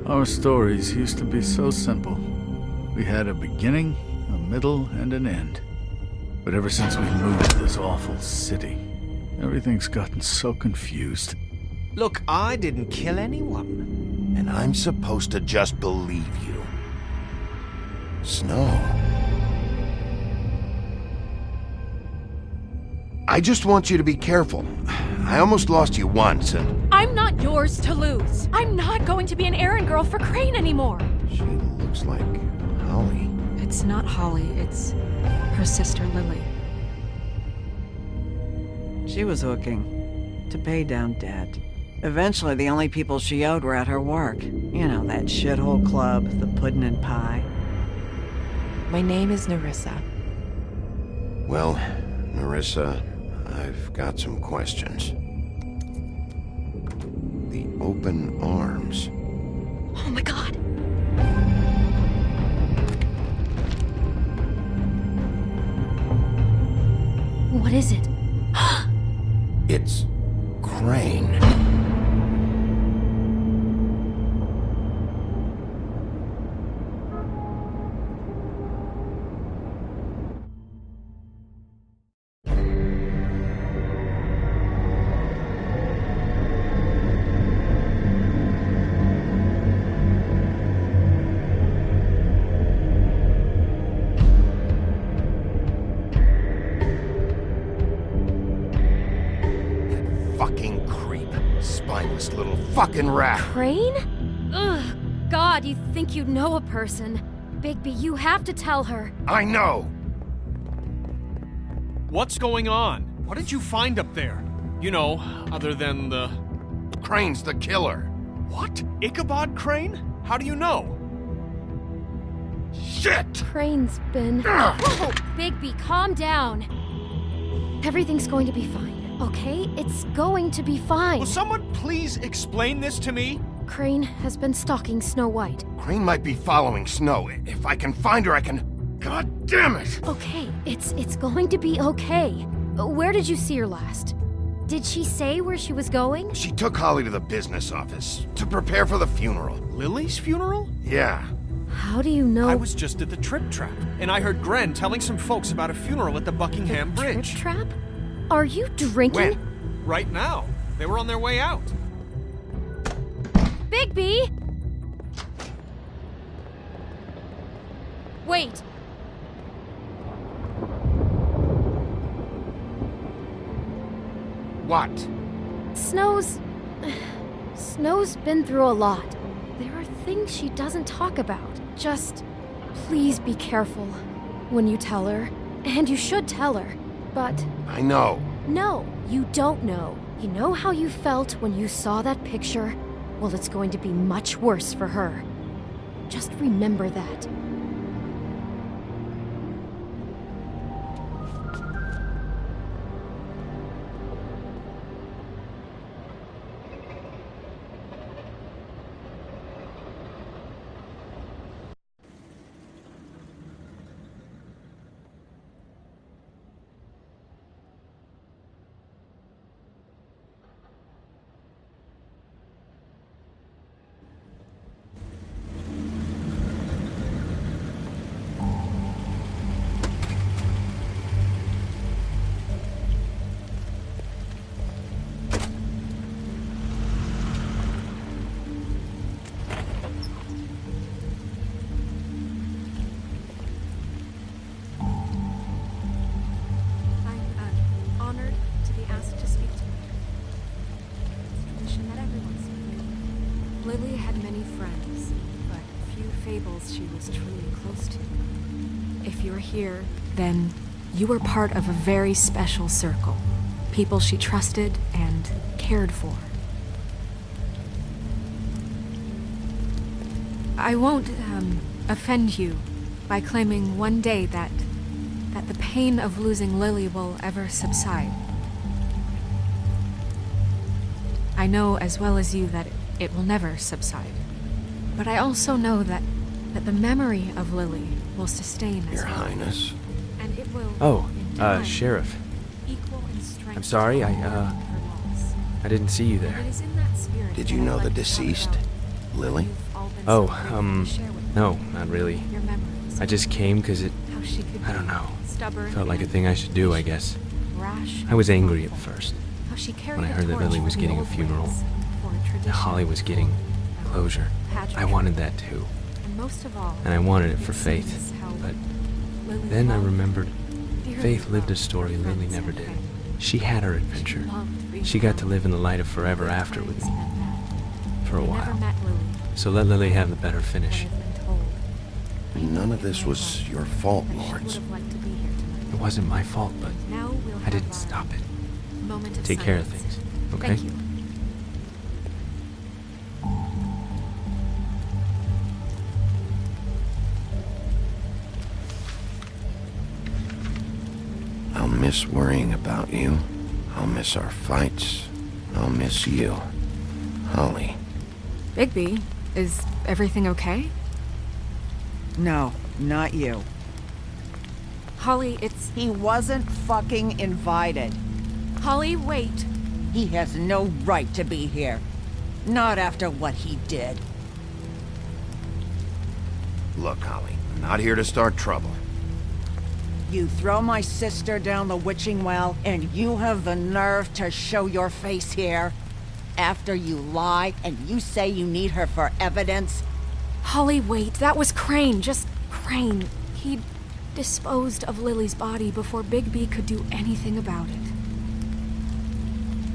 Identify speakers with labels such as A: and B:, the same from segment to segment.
A: Our stories used to be so simple. We had a beginning, a middle, and an end. But ever since we moved to this awful city, everything's gotten so confused.
B: Look, I didn't kill anyone.
C: And I'm supposed to just believe you. Snow. I just want you to be careful. I almost lost you once, and...
D: I'm not yours to lose. I'm not going to be an errand girl for Crane anymore.
C: She looks like Holly.
E: It's not Holly, it's her sister Lily.
F: She was hooking to pay down debt. Eventually, the only people she owed were at her work. You know, that shithole club, the Puddin' and Pie.
E: My name is Nerissa.
C: Well, Nerissa, I've got some questions. The open arms.
D: Oh my god. What is it?
C: It's Crane. Fucking creep. Spineless little fucking rat.
D: Crane? Ugh. God, you think you know a person. Bigby, you have to tell her.
C: I know.
B: What's going on? What did you find up there? You know, other than the...
C: Crane's the killer.
B: What? Ichabod Crane? How do you know?
C: Shit!
D: Crane's been... Whoa! Bigby, calm down. Everything's going to be fine. Okay, it's going to be fine.
B: Will someone please explain this to me?
D: Crane has been stalking Snow White.
C: Crane might be following Snow. If I can find her, I can... God damn it!
D: Okay, it's going to be okay. Where did you see her last? Did she say where she was going?
C: She took Holly to the business office to prepare for the funeral.
B: Lily's funeral?
C: Yeah.
D: How do you know?
B: I was just at the Trip Trap, and I heard Gren telling some folks about a funeral at the Buckingham Bridge.
D: Trip Trap? Are you drinking?
C: When?
B: Right now. They were on their way out.
D: Bigby! Wait.
C: What?
D: Snow's been through a lot. There are things she doesn't talk about. Just please be careful when you tell her. And you should tell her. But...
C: I know.
D: No, you don't know. You know how you felt when you saw that picture? Well, it's going to be much worse for her. Just remember that.
E: Lily had many friends, but few Fables she was truly close to. If you're here, then you were part of a very special circle. People she trusted and cared for. I won't offend you by claiming one day that the pain of losing Lily will ever subside. I know as well as you that it will never subside. But I also know that the memory of Lily will sustain us.
C: Your Highness.
E: And it will...
G: Oh, Sheriff.
E: Equal in strength.
G: I'm sorry, I didn't see you there.
E: It is in that spirit
C: Did you
E: that
C: know
E: I'd
C: the
E: like to talk
C: deceased?
E: about
C: Lily?
E: You've all been
G: Oh,
E: so grateful to share with
G: no,
E: me.
G: not really.
E: Your memories.
G: I just came because it
E: How she could
G: I don't
E: be
G: know.
E: Stubborn
G: felt like a
E: and
G: thing I should do, I guess.
E: rash
G: I was
E: and
G: angry at
E: thoughtful.
G: first.
E: How she carried
G: When I
E: a
G: heard that
E: torch
G: Lily
E: for
G: was
E: the
G: getting a
E: old
G: funeral.
E: ways, for a
G: And
E: tradition,
G: Holly was getting closure. I
E: pageantry.
G: wanted that too.
E: And most of all,
G: And I wanted it for
E: seems
G: Faith.
E: how
G: But
E: Lily
G: then I
E: loved,
G: remembered
E: dearly
G: Faith lived a
E: loved
G: story
E: her
G: Lily
E: friends
G: never
E: and
G: did.
E: family.
G: She had her
E: She
G: adventure.
E: loved being
G: She got to
E: around
G: live in the light of forever
E: good
G: after with
E: times
G: me.
E: and bad.
G: For a
E: I never
G: while.
E: met Lily,
G: So let Lily have the better
E: but
G: finish.
E: I've been told.
C: None of this was your fault,
E: She would
C: Lawrence.
E: have liked to be here tonight.
G: It wasn't my fault, but
E: Now we'll
G: I
E: have
G: didn't
E: our
G: stop it.
E: moment of
G: Take care of
E: silence.
G: things, okay?
E: Thank you.
C: I'll miss worrying about you. I'll miss our fights. I'll miss you. Holly.
E: Bigby, is everything okay?
F: No, not you.
E: Holly, it's...
F: He wasn't fucking invited.
E: Holly, wait.
F: He has no right to be here. Not after what he did.
C: Look, Holly, I'm not here to start trouble.
F: You throw my sister down the witching well, and you have the nerve to show your face here? After you lie, and you say you need her for evidence?
E: Holly, wait. That was Crane. Just Crane. He disposed of Lily's body before Bigby could do anything about it.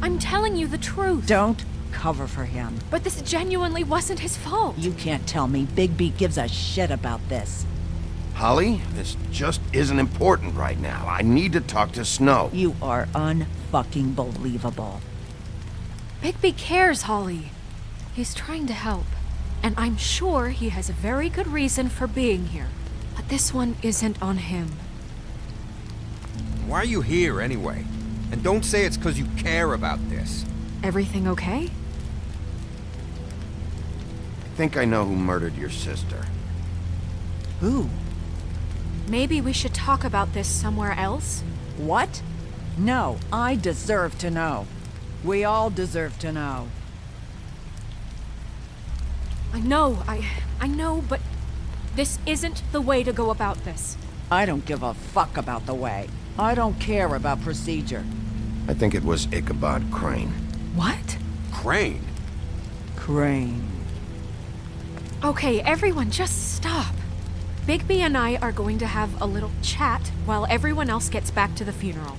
E: I'm telling you the truth.
F: Don't cover for him.
E: But this genuinely wasn't his fault.
F: You can't tell me Bigby gives a shit about this.
C: Holly, this just isn't important right now. I need to talk to Snow.
F: You are unfucking believable.
E: Bigby cares, Holly. He's trying to help. And I'm sure he has a very good reason for being here. But this one isn't on him.
B: Why are you here anyway? And don't say it's because you care about this.
E: Everything okay?
C: I think I know who murdered your sister.
F: Who?
E: Maybe we should talk about this somewhere else?
F: What? No, I deserve to know. We all deserve to know.
E: I know, but this isn't the way to go about this.
F: I don't give a fuck about the way. I don't care about procedure.
C: I think it was Ichabod Crane.
E: What?
B: Crane?
F: Crane.
E: Okay, everyone, just stop. Bigby and I are going to have a little chat while everyone else gets back to the funeral.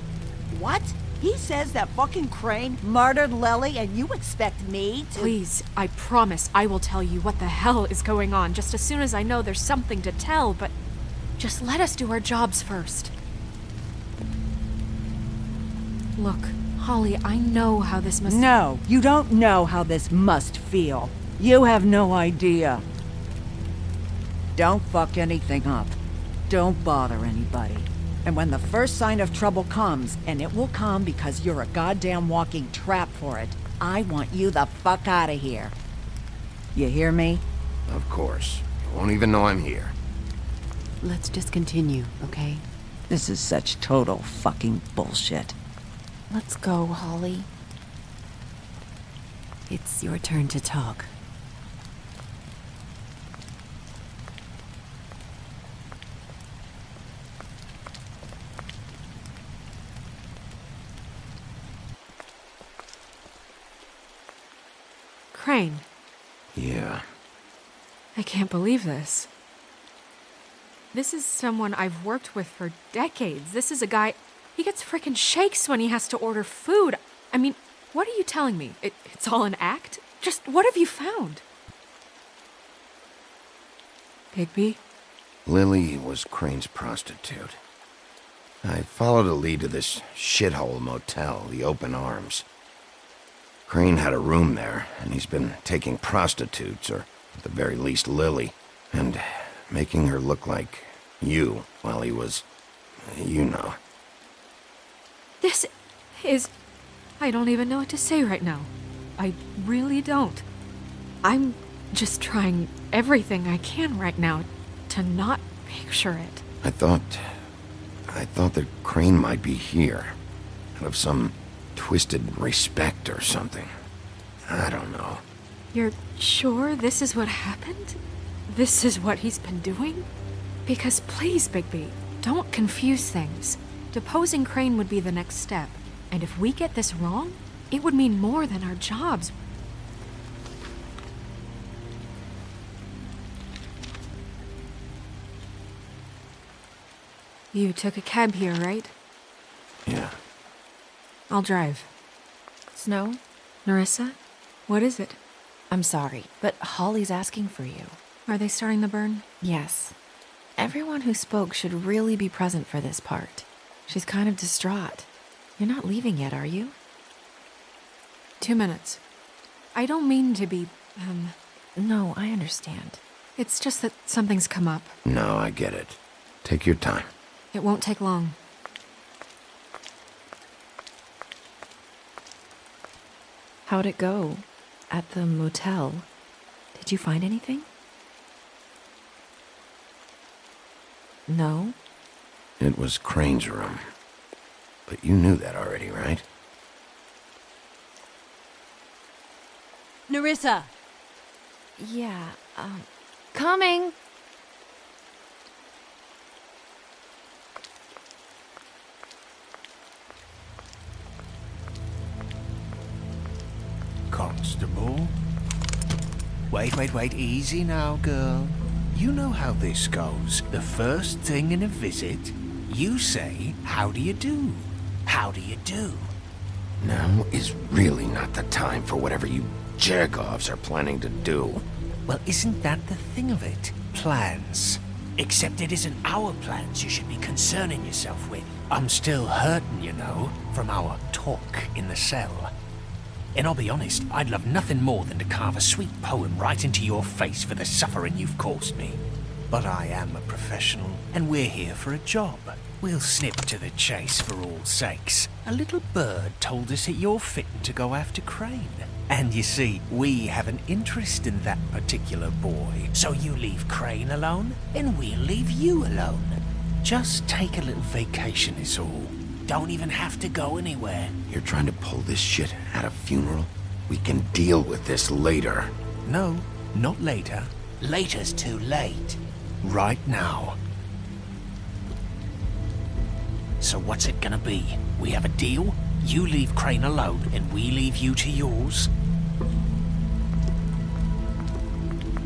F: What? He says that fucking Crane murdered Lily and you expect me to—
E: Please, I promise I will tell you what the hell is going on just as soon as I know there's something to tell, but just let us do our jobs first. Look, Holly, I know how this must—
F: No, you don't know how this must feel. You have no idea. Don't fuck anything up. Don't bother anybody. And when the first sign of trouble comes, and it will come because you're a goddamn walking trap for it, I want you the fuck out of here. You hear me?
C: Of course. You won't even know I'm here.
H: Let's just continue, okay?
F: This is such total fucking bullshit.
H: Let's go, Holly. It's your turn to talk.
E: Crane,
C: Yeah.
E: I can't believe this. This is someone I've worked with for decades. This is a guy, he gets frickin' shakes when he has to order food. I mean, what are you telling me? It's all an act? Just what have you found? Bigby?
C: Lily was Crane's prostitute. I followed a lead to this shithole motel, the Open Arms. Crane had a room there, and he's been taking prostitutes, or at the very least Lily, and making her look like you while he was, you know.
E: This is... I don't even know what to say right now. I really don't. I'm just trying everything I can right now to not picture it.
C: I thought that Crane might be here, out of some twisted respect or something. I don't know.
E: You're sure this is what happened? This is what he's been doing? Because please, Bigby, don't confuse things. Deposing Crane would be the next step, and if we get this wrong, it would mean more than our jobs. You took a cab here, right?
C: Yeah.
E: I'll drive.
H: Snow?
E: Nerissa? What is it?
H: I'm sorry, but Holly's asking for you.
E: Are they starting the burn?
H: Yes. Everyone who spoke should really be present for this part. She's kind of distraught. You're not leaving yet, are you?
E: 2 minutes. I don't mean to be,
H: No, I understand.
E: It's just that something's come up.
C: No, I get it. Take your time.
E: It won't take long.
H: How'd it go? At the motel? Did you find anything? No?
C: It was Crane's room. But you knew that already, right?
F: Nerissa!
H: Yeah, coming!
B: Constable? Wait, easy now, girl. You know how this goes. The first thing in a visit, you say, how do you do? How do you do?
C: Now is really not the time for whatever you jerk-offs are planning to do.
B: Well, isn't that the thing of it? Plans. Except it isn't our plans you should be concerning yourself with. I'm still hurting, you know, from our talk in the cell. And I'll be honest, I'd love nothing more than to carve a sweet poem right into your face for the suffering you've caused me. But I am a professional, and we're here for a job. We'll snip to the chase for all sakes. A little bird told us that you're fitting to go after Crane. And you see, we have an interest in that particular boy. So you leave Crane alone, and we'll leave you alone. Just take a little vacation is all. Don't even have to go anywhere.
C: You're trying to pull this shit at a funeral? We can deal with this later.
B: No, not later. Later's too late. Right now. So what's it gonna be? We have a deal? You leave Crane alone, and we leave you to yours?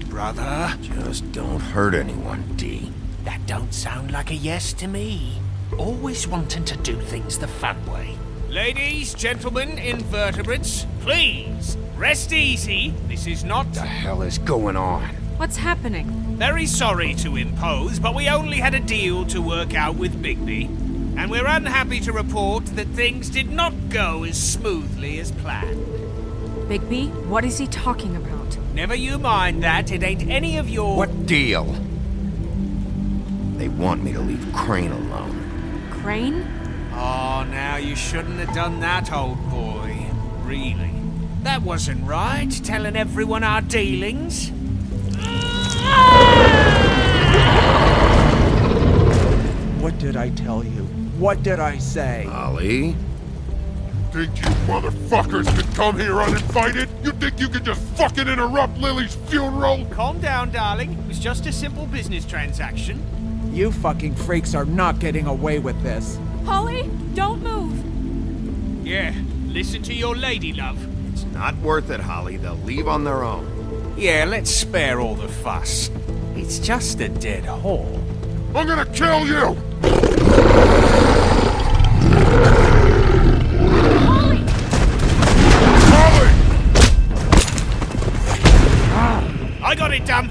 B: Brother?
C: Just don't hurt anyone, D.
B: That don't sound like a yes to me. Always wanting to do things the fun way. Ladies, gentlemen, invertebrates, please, rest easy. This is not...
C: What the hell is going on?
E: What's happening?
B: Very sorry to impose, but we only had a deal to work out with Bigby. And we're unhappy to report that things did not go as smoothly as planned.
E: Bigby, what is he talking about?
B: Never you mind that, it ain't any of your...
C: What deal? They want me to leave Crane alone.
E: Crane?
B: Oh, now you shouldn't have done that, old boy. Really. That wasn't right, telling everyone our dealings.
I: What did I tell you? What did I say?
C: Ollie?
J: Think you motherfuckers could come here uninvited? You think you could just fucking interrupt Lily's funeral?
B: Calm down, darling. It was just a simple business transaction.
I: You fucking freaks are not getting away with this.
E: Holly, don't move!
B: Yeah, listen to your lady, love.
C: It's not worth it, Holly. They'll leave on their own.
B: Yeah, let's spare all the fuss. It's just a dead hole.
J: I'm gonna kill you!
E: Holly!
J: Holly!
B: I got it done.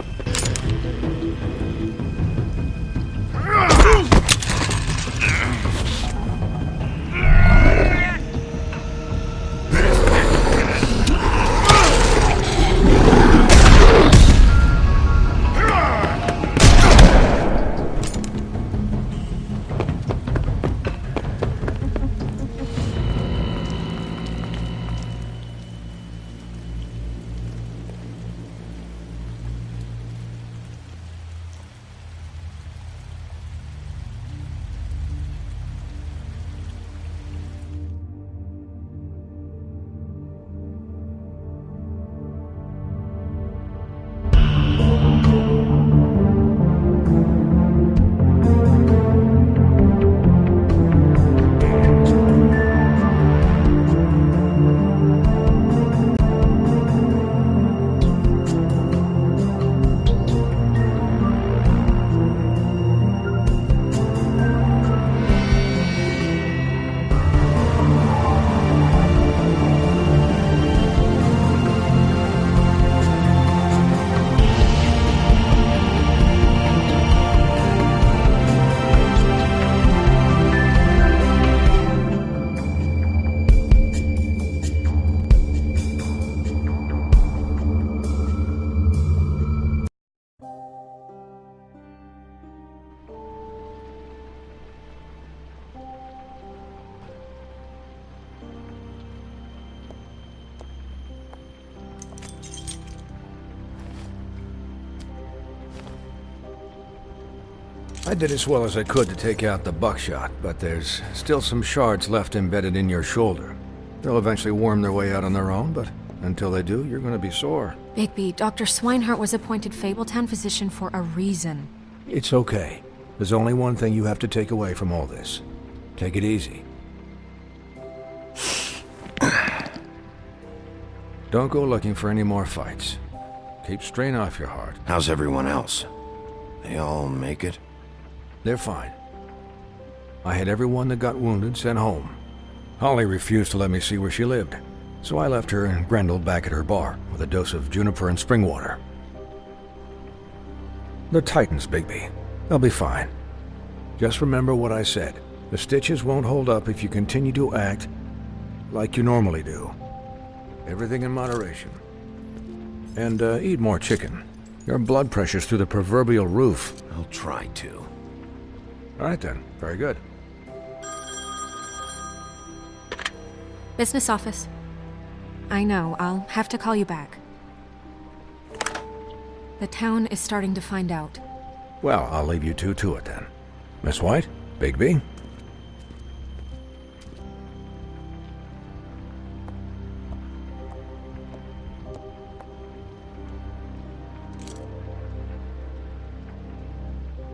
K: I did as well as I could to take out the buckshot, but there's still some shards left embedded in your shoulder. They'll eventually worm their way out on their own, but until they do, you're gonna be sore.
E: Bigby, Dr. Swinehart was appointed Fabletown physician for a reason.
K: It's okay. There's only one thing you have to take away from all this. Take it easy. Don't go looking for any more fights. Keep strain off your heart.
C: How's everyone else? They all make it?
K: They're fine. I had everyone that got wounded sent home. Holly refused to let me see where she lived, so I left her and Grendel back at her bar with a dose of juniper and spring water. They're Titans, Bigby. They'll be fine. Just remember what I said. The stitches won't hold up if you continue to act like you normally do. Everything in moderation. And eat more chicken. Your blood pressure's through the proverbial roof.
C: I'll try to.
K: All right then. Very good.
E: Business office. I know, I'll have to call you back. The town is starting to find out.
K: Well, I'll leave you two to it then. Miss White? Bigby?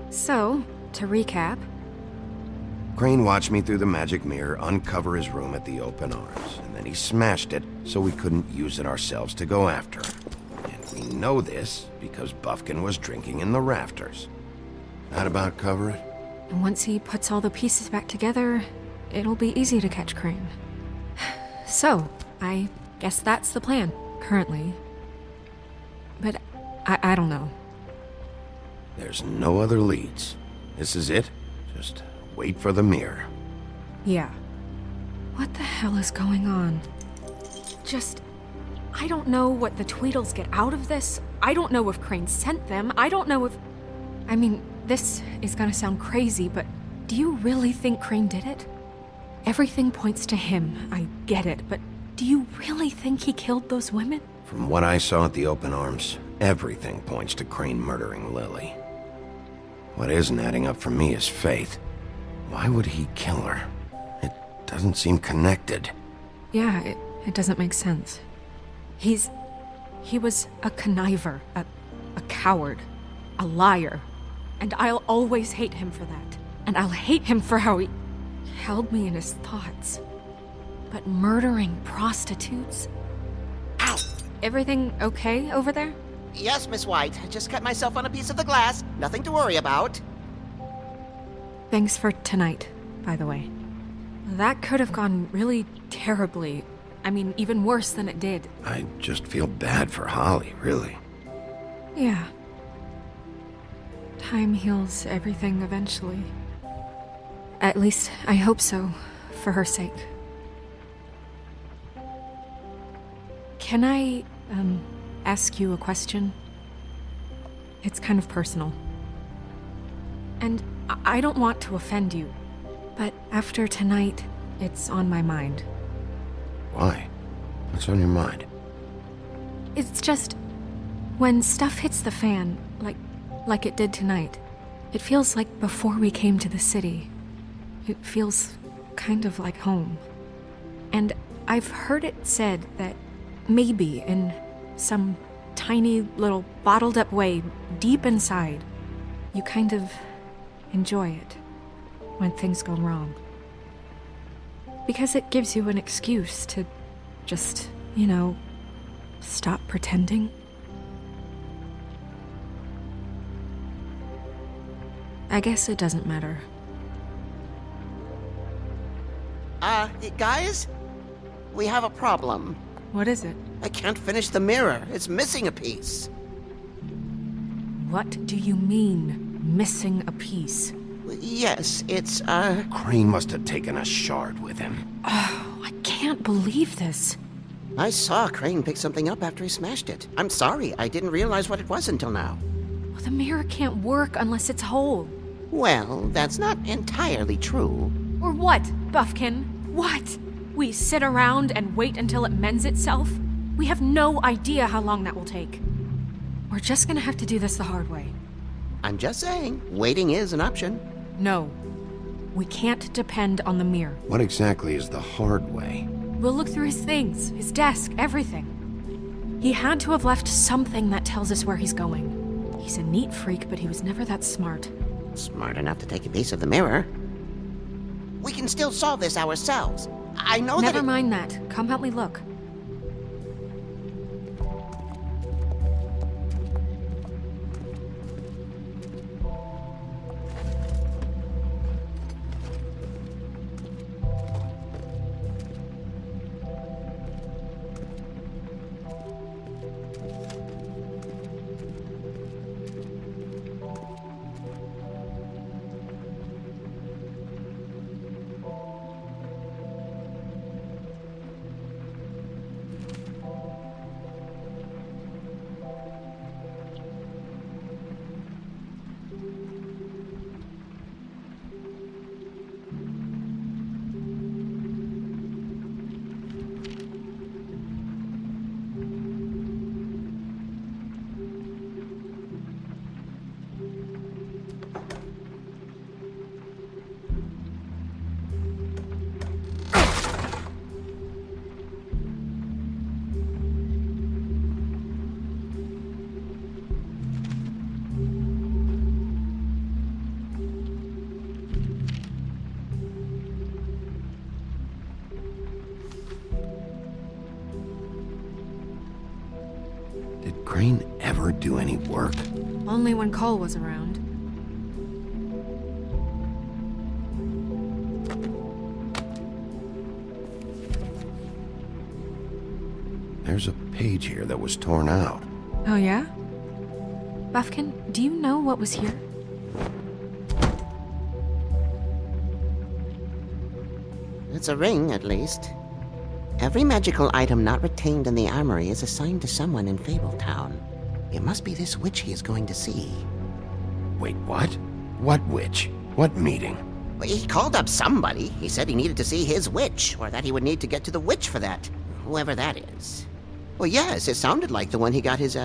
E: So, to recap,
C: Crane watched me through the magic mirror uncover his room at the open arms, and then he smashed it so we couldn't use it ourselves to go after him. And we know this because Buffkin was drinking in the rafters. That about cover it?
E: and once he puts all the pieces back together, it'll be easy to catch Crane. So, I guess that's the plan, currently. But I don't know.
C: There's no other leads. This is it. Just wait for the mirror.
E: Yeah. What the hell is going on? I don't know what the Tweedles get out of this. I don't know if Crane sent them. I don't know if... I mean, this is gonna sound crazy, but do you really think Crane did it? Everything points to him, I get it, but do you really think he killed those women?
C: From what I saw at the open arms, everything points to Crane murdering Lily. What isn't adding up for me is Faith. Why would he kill her? It doesn't seem connected.
E: Yeah, it doesn't make sense. He was a conniver, a coward, a liar, and I'll always hate him for that. And I'll hate him for how he held me in his thoughts. But murdering prostitutes? Ow! Everything okay over there?
L: Yes, Miss White. I just cut myself on a piece of the glass. Nothing to worry about.
E: Thanks for tonight, by the way. That could have gone really terribly. I mean, even worse than it did.
C: I just feel bad for Holly, really.
E: Yeah. Time heals everything eventually. At least, I hope so, for her sake. Can I, ask you a question? It's kind of personal. And I don't want to offend you, but after tonight, it's on my mind.
C: Why? What's on your mind?
E: It's just, when stuff hits the fan, like it did tonight, it feels like before we came to the city. It feels kind of like home. And I've heard it said that maybe in some tiny little bottled up way deep inside, you kind of enjoy it when things go wrong. Because it gives you an excuse to just, stop pretending. I guess it doesn't matter.
L: Guys? We have a problem.
E: What is it?
L: I can't finish the mirror. It's missing a piece.
E: What do you mean, missing a piece?
L: Yes, it's,
C: Crane must have taken a shard with him.
E: Oh, I can't believe this.
L: I saw Crane pick something up after he smashed it. I'm sorry, I didn't realize what it was until now.
E: Well, the mirror can't work unless it's whole.
L: Well, that's not entirely true.
E: Or what, Buffkin? What? We sit around and wait until it mends itself? We have no idea how long that will take. We're just gonna have to do this the hard way.
L: I'm just saying, waiting is an option.
E: No. We can't depend on the mirror.
C: What exactly is the hard way?
E: We'll look through his things, his desk, everything. He had to have left something that tells us where he's going. He's a neat freak, but he was never that smart.
L: Smart enough to take a piece of the mirror. We can still solve this ourselves. I know that.
E: Never mind that. Come help me look.
C: Did Crane ever do any work?
E: Only when Cole was around.
C: There's a page here that was torn out.
E: Oh yeah? Buffkin, do you know what was here?
L: It's a ring, at least. Every magical item not retained in the armory is assigned to someone in Fabletown. It must be this witch he is going to see.
C: Wait, what? What witch? What meeting?
L: Well, he called up somebody. He said he needed to see his witch, or that he would need to get to the witch for that. Whoever that is. Well, yes, it sounded like the one he got his,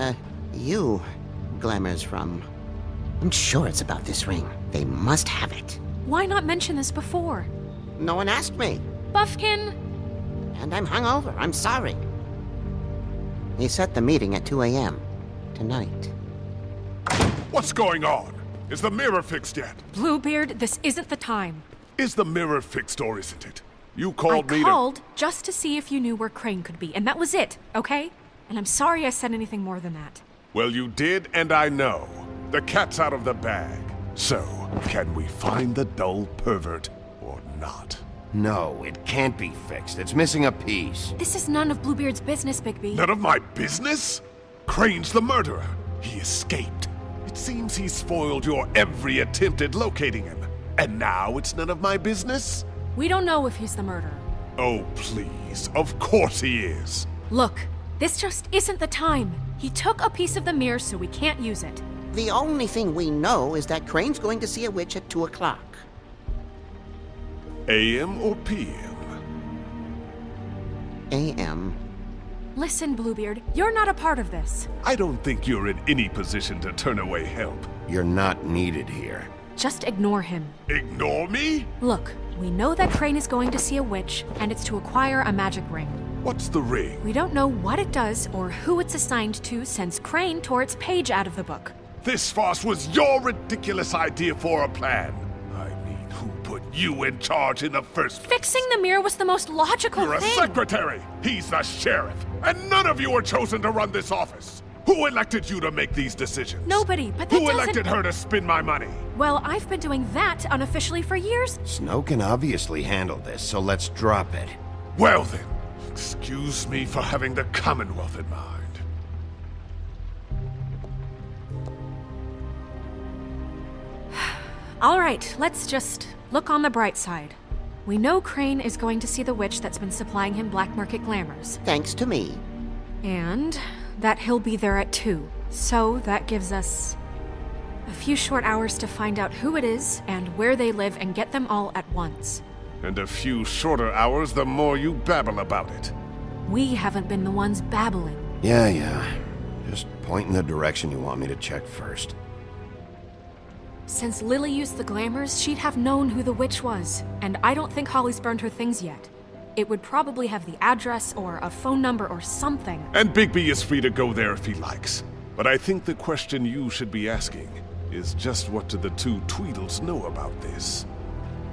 L: glamours from. I'm sure it's about this ring. They must have it.
E: Why not mention this before?
L: No one asked me.
E: Buffkin!
L: And I'm hungover. I'm sorry. He set the meeting at 2 a.m. tonight.
J: What's going on? Is the mirror fixed yet?
E: Bluebeard, this isn't the time.
J: Is the mirror fixed or isn't it? You called me
E: I called just to see if you knew where Crane could be, and that was it, okay? And I'm sorry I said anything more than that.
J: Well, you did, and I know. The cat's out of the bag. So, can we find the dull pervert or not?
C: No, it can't be fixed. It's missing a piece.
E: This is none of Bluebeard's business, Bigby.
J: None of my business? Crane's the murderer. He escaped. It seems he spoiled your every attempt at locating him. And now it's none of my business?
E: We don't know if he's the murderer.
J: Oh, please. Of course he is.
E: Look, this just isn't the time. He took a piece of the mirror, so we can't use it.
L: The only thing we know is that Crane's going to see a witch at 2 o'clock.
J: AM or PM?
L: AM.
E: Listen, Bluebeard, you're not a part of this.
J: I don't think you're in any position to turn away help.
C: You're not needed here.
E: Just ignore him.
J: Ignore me?
E: Look, we know that Crane is going to see a witch, and it's to acquire a magic ring.
J: What's the ring?
E: We don't know what it does or who it's assigned to since Crane tore its page out of the book.
J: This farce was your ridiculous idea for a plan. I mean, who put you in charge in the first place?
E: Fixing the mirror was the most logical
J: You're
E: thing.
J: a secretary! He's the sheriff! And none of you were chosen to run this office! Who elected you to make these decisions?
E: Nobody, but that
J: Who
E: doesn't...
J: elected her to spend my money?
E: Well, I've been doing that unofficially for years.
C: Snow can obviously handle this, so let's drop it.
J: Well then, excuse me for having the Commonwealth in mind.
E: All right, let's just look on the bright side. We know Crane is going to see the witch that's been supplying him black market glamours.
L: Thanks to me.
E: And that he'll be there at 2. So that gives us a few short hours to find out who it is and where they live and get them all at once.
J: And a few shorter hours the more you babble about it.
E: We haven't been the ones babbling.
C: Yeah. Just point in the direction you want me to check first.
E: Since Lily used the glamours, she'd have known who the witch was. And I don't think Holly's burned her things yet. It would probably have the address or a phone number or something.
J: And Bigby is free to go there if he likes. But I think the question you should be asking is just what do the two Tweedles know about this?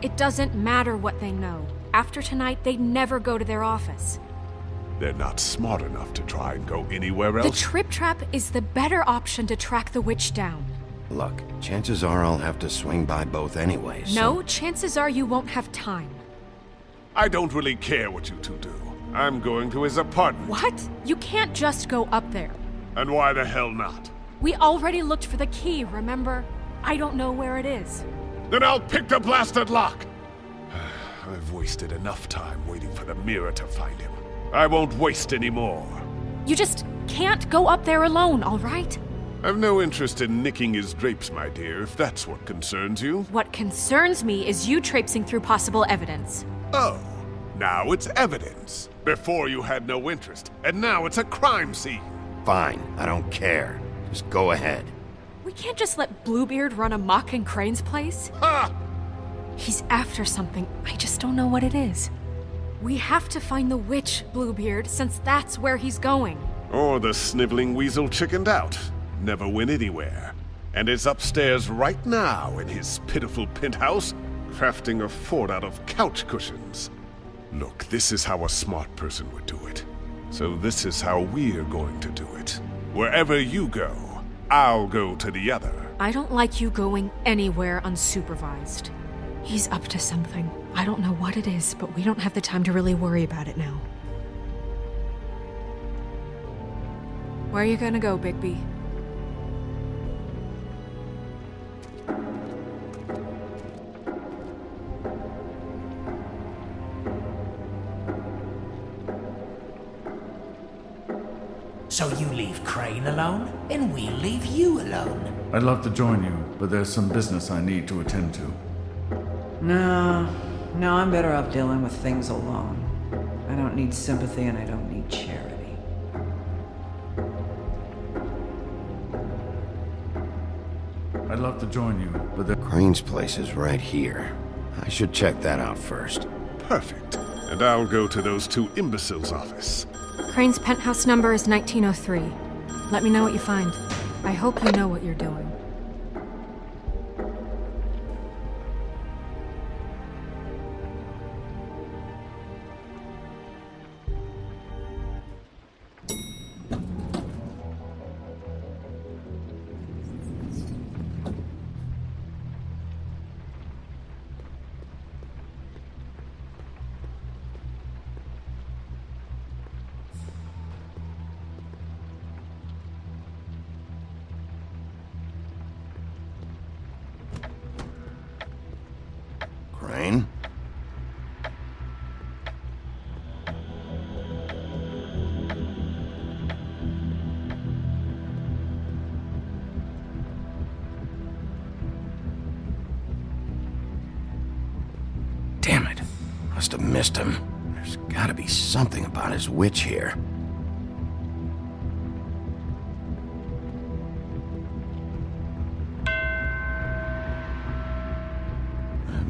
E: It doesn't matter what they know. After tonight, they'd never go to their office.
J: They're not smart enough to try and go anywhere else.
E: The Trip Trap is the better option to track the witch down.
C: Look, chances are I'll have to swing by both anyways.
E: No, chances are you won't have time.
J: I don't really care what you two do. I'm going to his apartment.
E: What? You can't just go up there.
J: And why the hell not?
E: We already looked for the key, remember? I don't know where it is.
J: Then I'll pick the blasted lock! I've wasted enough time waiting for the mirror to find him. I won't waste any more.
E: You just can't go up there alone, all right?
J: I've no interest in nicking his drapes, my dear, if that's what concerns you.
E: What concerns me is you traipsing through possible evidence.
J: Oh, now it's evidence. Before you had no interest, and now it's a crime scene.
C: Fine, I don't care. Just go ahead.
E: We can't just let Bluebeard run amok in Crane's place.
J: Ha!
E: He's after something, I just don't know what it is. We have to find the witch, Bluebeard, since that's where he's going.
J: Or the sniveling weasel chickened out. Never went anywhere. And is upstairs right now in his pitiful penthouse, crafting a fort out of couch cushions. Look, this is how a smart person would do it. So this is how we're going to do it. Wherever you go, I'll go to the other.
E: I don't like you going anywhere unsupervised. He's up to something. I don't know what it is, but we don't have the time to really worry about it now. Where are you gonna go, Bigby?
B: So you leave Crane alone, and we'll leave you alone.
A: I'd love to join you, but there's some business I need to attend to.
F: No, I'm better off dealing with things alone. I don't need sympathy and I don't need charity.
A: I'd love to join you, but
C: Crane's place is right here. I should check that out first.
J: Perfect. And I'll go to those two imbeciles' office.
E: Crane's penthouse number is 1903. Let me know what you find. I hope you know what you're doing.
C: Crane? Damn it. Must have missed him. There's gotta be something about his witch here.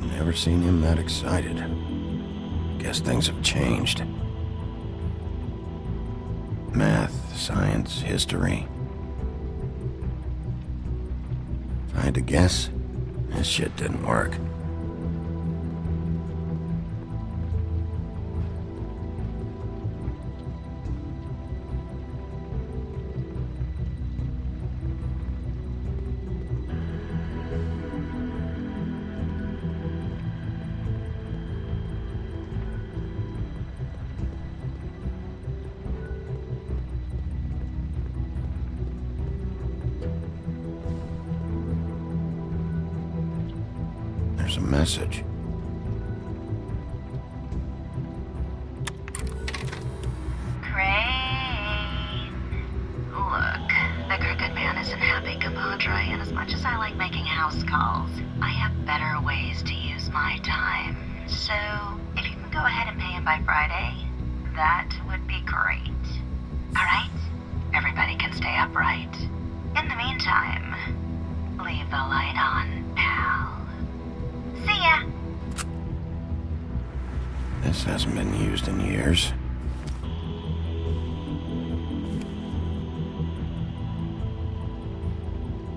C: Never seen him that excited. Guess things have changed. Math, science, history. If I had to guess, this shit didn't work. There's a message.
M: Crane. Look, the crooked man isn't happy, compadre, and as much as I like making house calls, I have better ways to use my time. So, if you can go ahead and pay him by Friday, that would be great. Alright? Everybody can stay upright. In the meantime, leave the light on
C: This hasn't been used in years.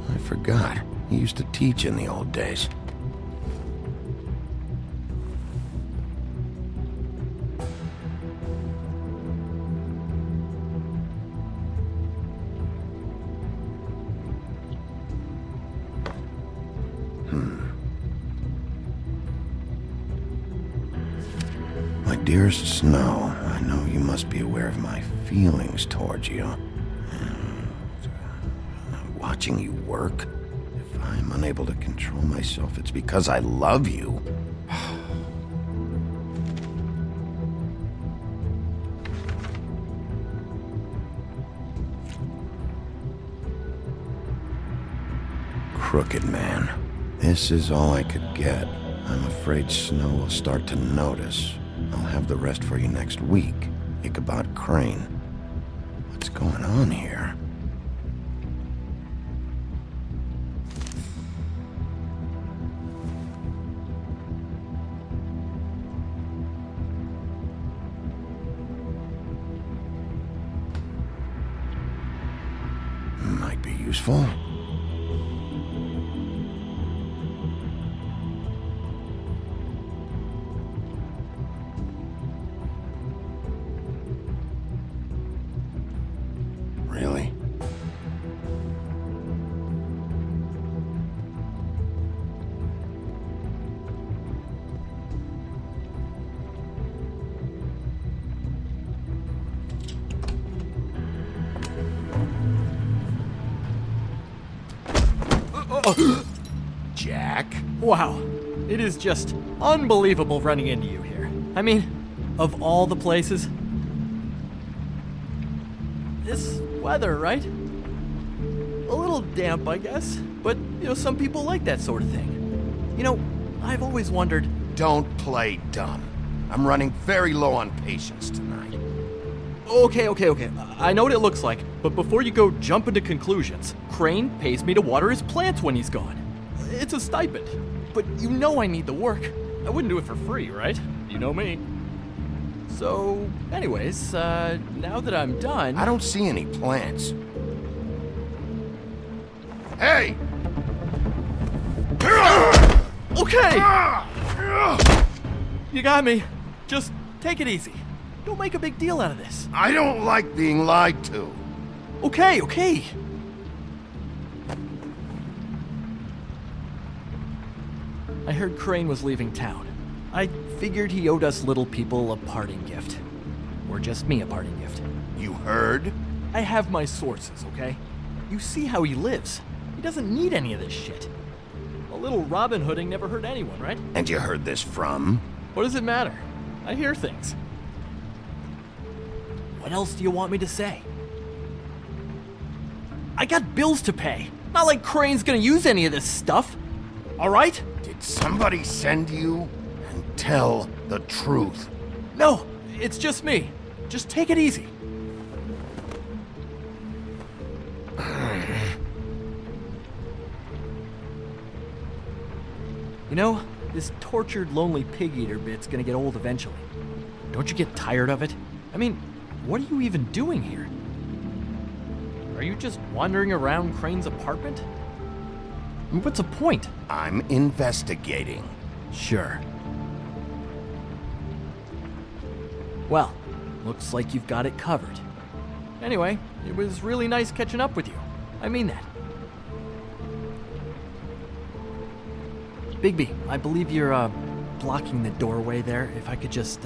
C: I forgot. He used to teach in the old days. My dearest Snow, I know you must be aware of my feelings towards you. Watching you work, if I'm unable to control myself, it's because I love you. Crooked man. This is all I could get. I'm afraid Snow will start to notice. I'll have the rest for you next week. Ichabod Crane. What's going on here? Might be useful. Really? Jack?
N: Wow, it is just unbelievable running into you here. I mean, of all the places. This weather, right? A little damp, I guess, but, some people like that sort of thing. I've always wondered...
C: Don't play dumb. I'm running very low on patience tonight.
N: Okay. I know what it looks like, but before you go jumping to conclusions, Crane pays me to water his plants when he's gone. It's a stipend, but I need the work. I wouldn't do it for free, right? You know me. So, anyways, now that I'm done...
C: I don't see any plants. Hey!
N: Okay! You got me. Just take it easy. Don't make a big deal out of this.
C: I don't like being lied to.
N: Okay. I heard Crane was leaving town. I figured he owed us little people a parting gift. Or just me a parting gift.
C: You heard?
N: I have my sources, okay? You see how he lives. He doesn't need any of this shit. A little Robin Hooding never hurt anyone, right?
C: And you heard this from?
N: What does it matter? I hear things. What else do you want me to say? I got bills to pay. Not like Crane's gonna use any of this stuff. All right?
C: Did somebody send you? And tell the truth.
N: No, it's just me. Just take it easy. This tortured, lonely pig-eater bit's gonna get old eventually. Don't you get tired of it? I mean, what are you even doing here? Are you just wandering around Crane's apartment? I mean, what's the point?
C: I'm investigating.
N: Sure. Well, looks like you've got it covered. Anyway, it was really nice catching up with you. I mean that. Bigby, I believe you're, blocking the doorway there. If I could just,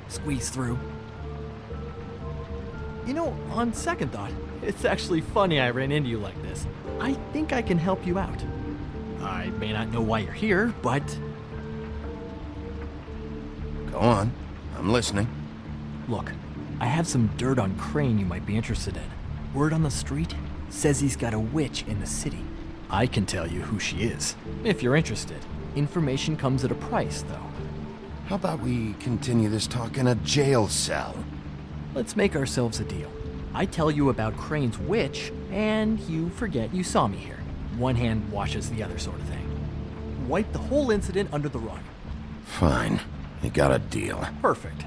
N: squeeze through. On second thought, it's actually funny I ran into you like this. I think I can help you out. I may not know why you're here, but...
C: Go on. I'm listening.
N: Look, I have some dirt on Crane you might be interested in. Word on the street says he's got a witch in the city. I can tell you who she is, if you're interested. Information comes at a price, though.
C: How about we continue this talk in a jail cell?
N: Let's make ourselves a deal. I tell you about Crane's witch, and you forget you saw me here. One hand washes the other sort of thing. Wipe the whole incident under the rug.
C: Fine. You got a deal.
N: Perfect.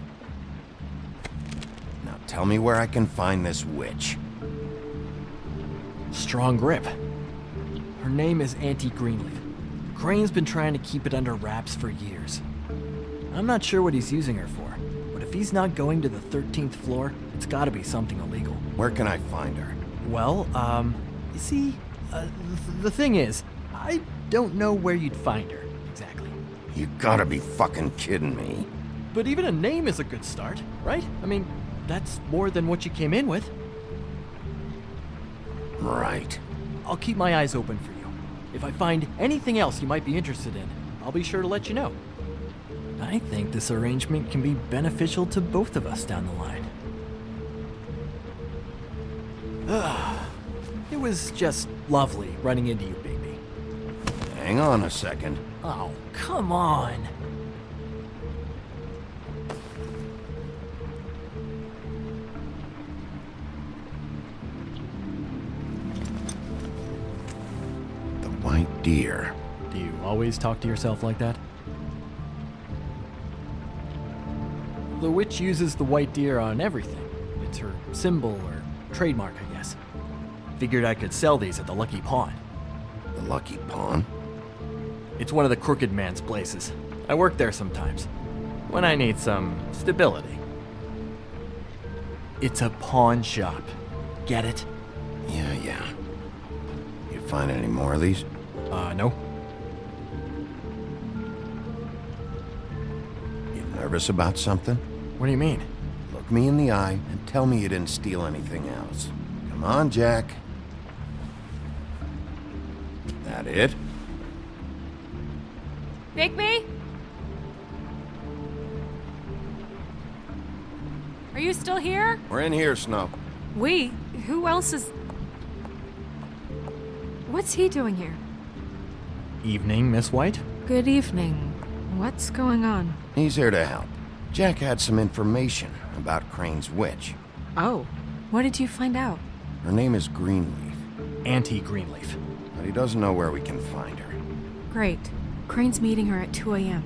C: Now tell me where I can find this witch.
N: Strong grip. Her name is Auntie Greenleaf. Crane's been trying to keep it under wraps for years. I'm not sure what he's using her for, but if he's not going to the 13th floor, it's gotta be something illegal.
C: Where can I find her?
N: Well, you see, the thing is, I don't know where you'd find her, exactly.
C: You gotta be fucking kidding me.
N: But even a name is a good start, right? I mean, that's more than what you came in with.
C: Right.
N: I'll keep my eyes open for you. If I find anything else you might be interested in, I'll be sure to let you know. I think this arrangement can be beneficial to both of us down the line. It was just lovely running into you, Bigby.
C: Hang on a second.
N: Oh, come on.
C: The white deer.
N: Do you always talk to yourself like that? The witch uses the white deer on everything. It's her symbol or trademark, I guess. Figured I could sell these at the Lucky Pawn.
C: The Lucky Pawn?
N: It's one of the crooked man's places. I work there sometimes, when I need some stability. It's a pawn shop. Get it?
C: Yeah. You find any more of these?
N: No.
C: You nervous about something?
N: What do you mean?
C: Look me in the eye and tell me you didn't steal anything else. Come on, Jack. That it?
E: Bigby? Are you still here?
C: We're in here, Snow.
E: We? Who else is... What's he doing here?
N: Evening, Miss White?
E: Good evening. What's going on?
C: He's here to help. Jack had some information about Crane's witch.
E: Oh, what did you find out?
C: Her name is Greenleaf.
N: Auntie Greenleaf.
C: But he doesn't know where we can find her.
E: Great. Crane's meeting her at 2 a.m.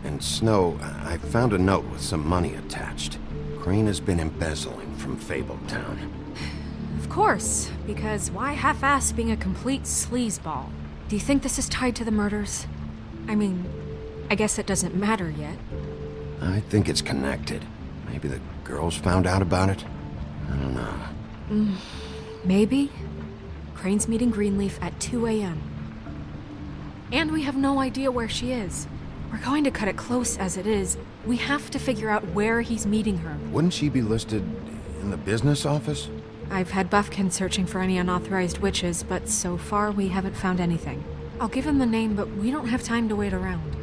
C: And Snow, I found a note with some money attached. Crane has been embezzling from Fable Town.
E: Of course, because why half-ass being a complete sleazeball? Do you think this is tied to the murders? I mean, I guess it doesn't matter yet.
C: I think it's connected. Maybe the girls found out about it? I don't know.
E: Maybe? Crane's meeting Greenleaf at 2 a.m. And we have no idea where she is. We're going to cut it close as it is. We have to figure out where he's meeting her.
C: Wouldn't she be listed in the business office?
E: I've had Buffkin searching for any unauthorized witches, but so far we haven't found anything. I'll give him the name, but we don't have time to wait around.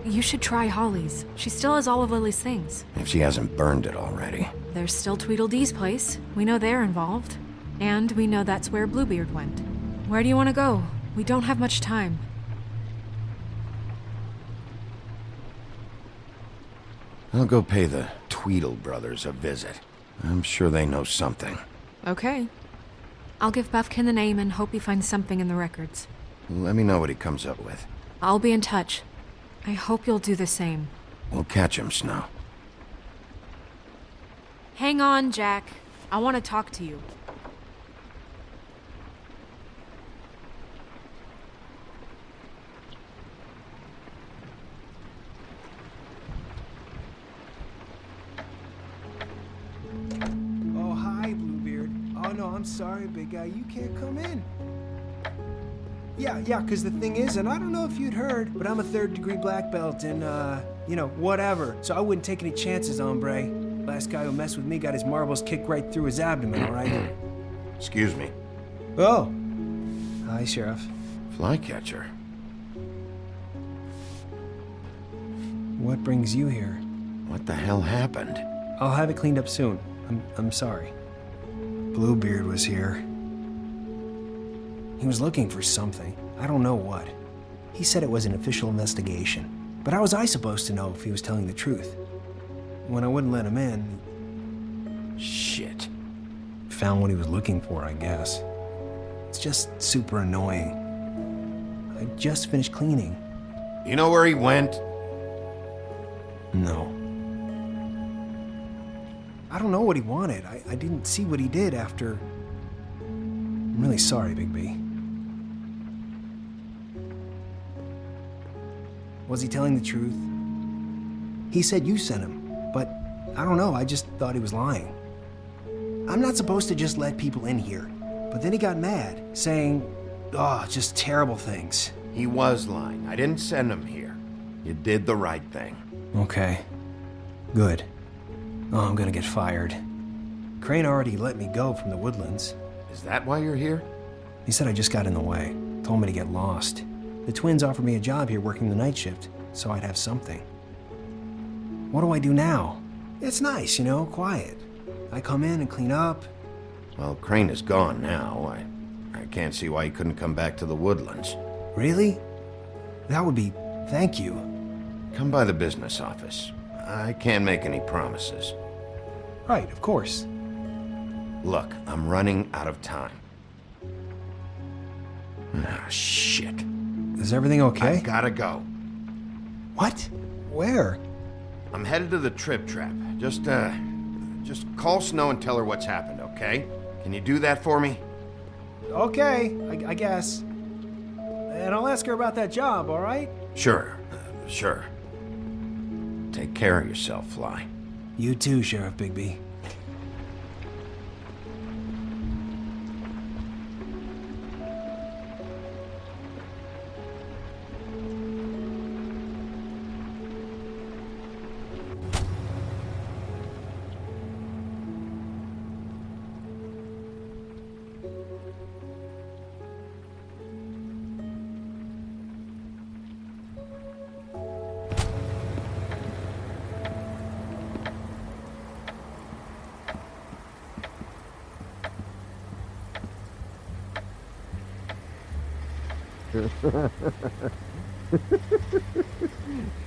E: You should try Holly's. She still has all of Lily's things.
C: If she hasn't burned it already.
E: There's still Tweedledee's place. We know they're involved. And we know that's where Bluebeard went. Where do you want to go? We don't have much time.
C: I'll go pay the Tweedle brothers a visit. I'm sure they know something.
E: Okay. I'll give Buffkin the name and hope he finds something in the records.
C: Let me know what he comes up with.
E: I'll be in touch. I hope you'll do the same.
C: We'll catch him, Snow.
E: Hang on, Jack. I want to talk to you.
O: Oh, hi, Bluebeard. Oh, no, I'm sorry, big guy. You can't come in. Yeah, because the thing is, and I don't know if you'd heard, but I'm a third-degree black belt and, whatever. So I wouldn't take any chances, hombre. Last guy who messed with me got his marbles kicked right through his abdomen, all right?
C: Excuse me.
O: Oh. Hi, Sheriff.
C: Flycatcher.
O: What brings you here?
C: What the hell happened?
O: I'll have it cleaned up soon. I'm sorry. Bluebeard was here. He was looking for something. I don't know what. He said it was an official investigation. But how was I supposed to know if he was telling the truth? When I wouldn't let him in...
C: Shit.
O: Found what he was looking for, I guess. It's just super annoying. I just finished cleaning.
C: You know where he went?
O: No. I don't know what he wanted. I didn't see what he did after... I'm really sorry, Bigby. Was he telling the truth? He said you sent him, but I don't know, I just thought he was lying. I'm not supposed to just let people in here, but then he got mad, saying, just terrible things.
C: He was lying. I didn't send him here. You did the right thing.
O: Okay. Good. Oh, I'm gonna get fired. Crane already let me go from the Woodlands.
C: Is that why you're here?
O: He said I just got in the way. Told me to get lost. The twins offered me a job here working the night shift, so I'd have something. What do I do now? It's nice, quiet. I come in and clean up.
C: Well, Crane is gone now. I can't see why he couldn't come back to the Woodlands.
O: Really? That would be... thank you.
C: Come by the business office. I can't make any promises.
O: Right, of course.
C: Look, I'm running out of time. Ah, shit.
O: Is everything okay?
C: I gotta go.
O: What? Where?
C: I'm headed to the Trip Trap. Just call Snow and tell her what's happened, okay? Can you do that for me?
O: Okay, I guess. And I'll ask her about that job, all right?
C: Sure. Take care of yourself, Fly.
O: You too, Sheriff Bigby.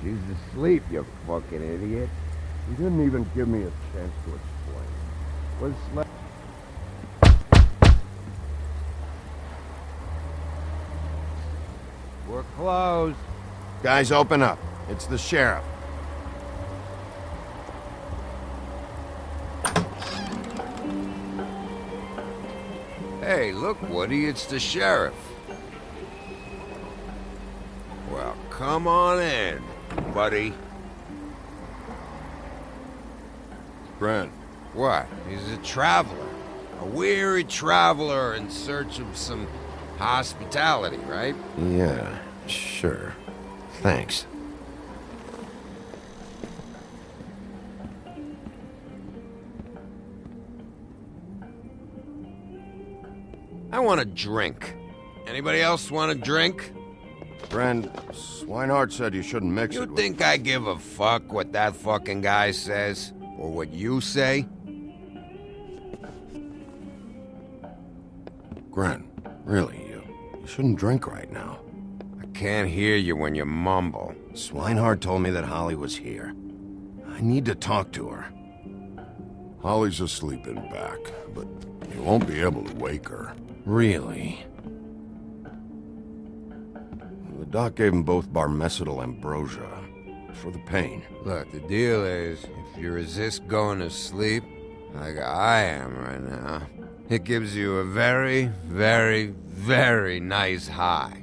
C: She's asleep, you fucking idiot. You didn't even give me a chance to explain. We're closed. Guys, open up. It's the sheriff.
P: Hey, look, Woody, it's the sheriff. Well, come on in, buddy.
C: Brent.
P: What? He's a traveler. A weary traveler in search of some hospitality, right?
C: Yeah, sure. Thanks.
P: I want a drink. Anybody else want a drink?
C: Friend, Swinehart said you shouldn't mix it with...
P: You think I give a fuck what that fucking guy says? Or what you say?
C: Gren, really, you shouldn't drink right now.
P: I can't hear you when you mumble.
C: Swinehart told me that Holly was here. I need to talk to her.
J: Holly's asleep in back, but you won't be able to wake her.
C: Really? The doc gave them both barmecidal ambrosia for the pain.
P: Look, the deal is, if you resist going to sleep, like I am right now, it gives you a very, very, very nice high.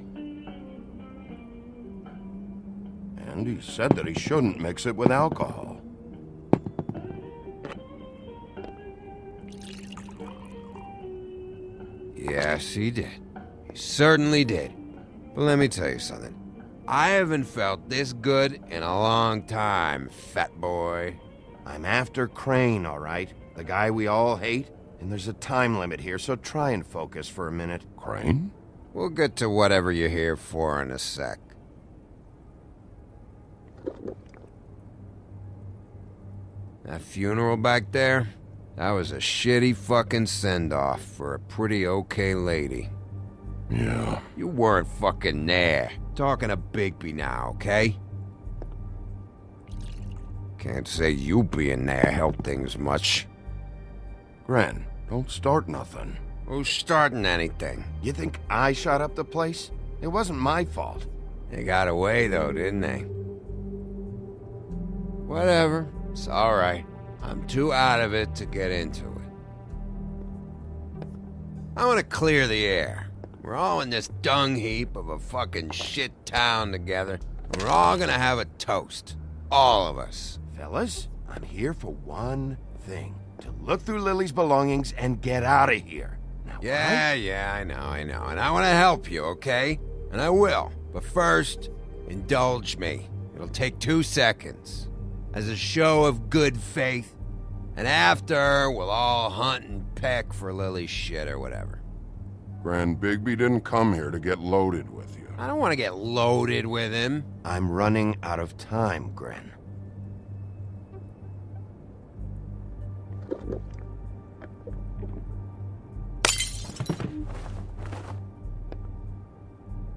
C: And he said that he shouldn't mix it with alcohol.
P: Yes, he did. He certainly did. But let me tell you something. I haven't felt this good in a long time, fat boy.
C: I'm after Crane, all right? The guy we all hate? And there's a time limit here, so try and focus for a minute.
J: Crane?
P: We'll get to whatever you're here for in a sec. That funeral back there? That was a shitty fucking send-off for a pretty okay lady.
J: Yeah.
P: You weren't fucking there. Talking to Bigby now, okay? Can't say you being there helped things much.
C: Gren, don't start nothing.
P: Who's starting anything?
C: You think I shot up the place? It wasn't my fault.
P: They got away though, didn't they? Whatever. It's alright. I'm too out of it to get into it. I want to clear the air. We're all in this dung heap of a fucking shit town together. And we're all gonna have a toast. All of us.
C: Fellas, I'm here for one thing. To look through Lily's belongings and get out of here. Now,
P: Yeah, I know. And I want to help you, okay? And I will. But first, indulge me. It'll take 2 seconds. As a show of good faith. And after, we'll all hunt and peck for Lily's shit or whatever.
Q: Grand Bigby didn't come here to get loaded with you.
P: I don't want to get loaded with him.
C: I'm running out of time, Gren.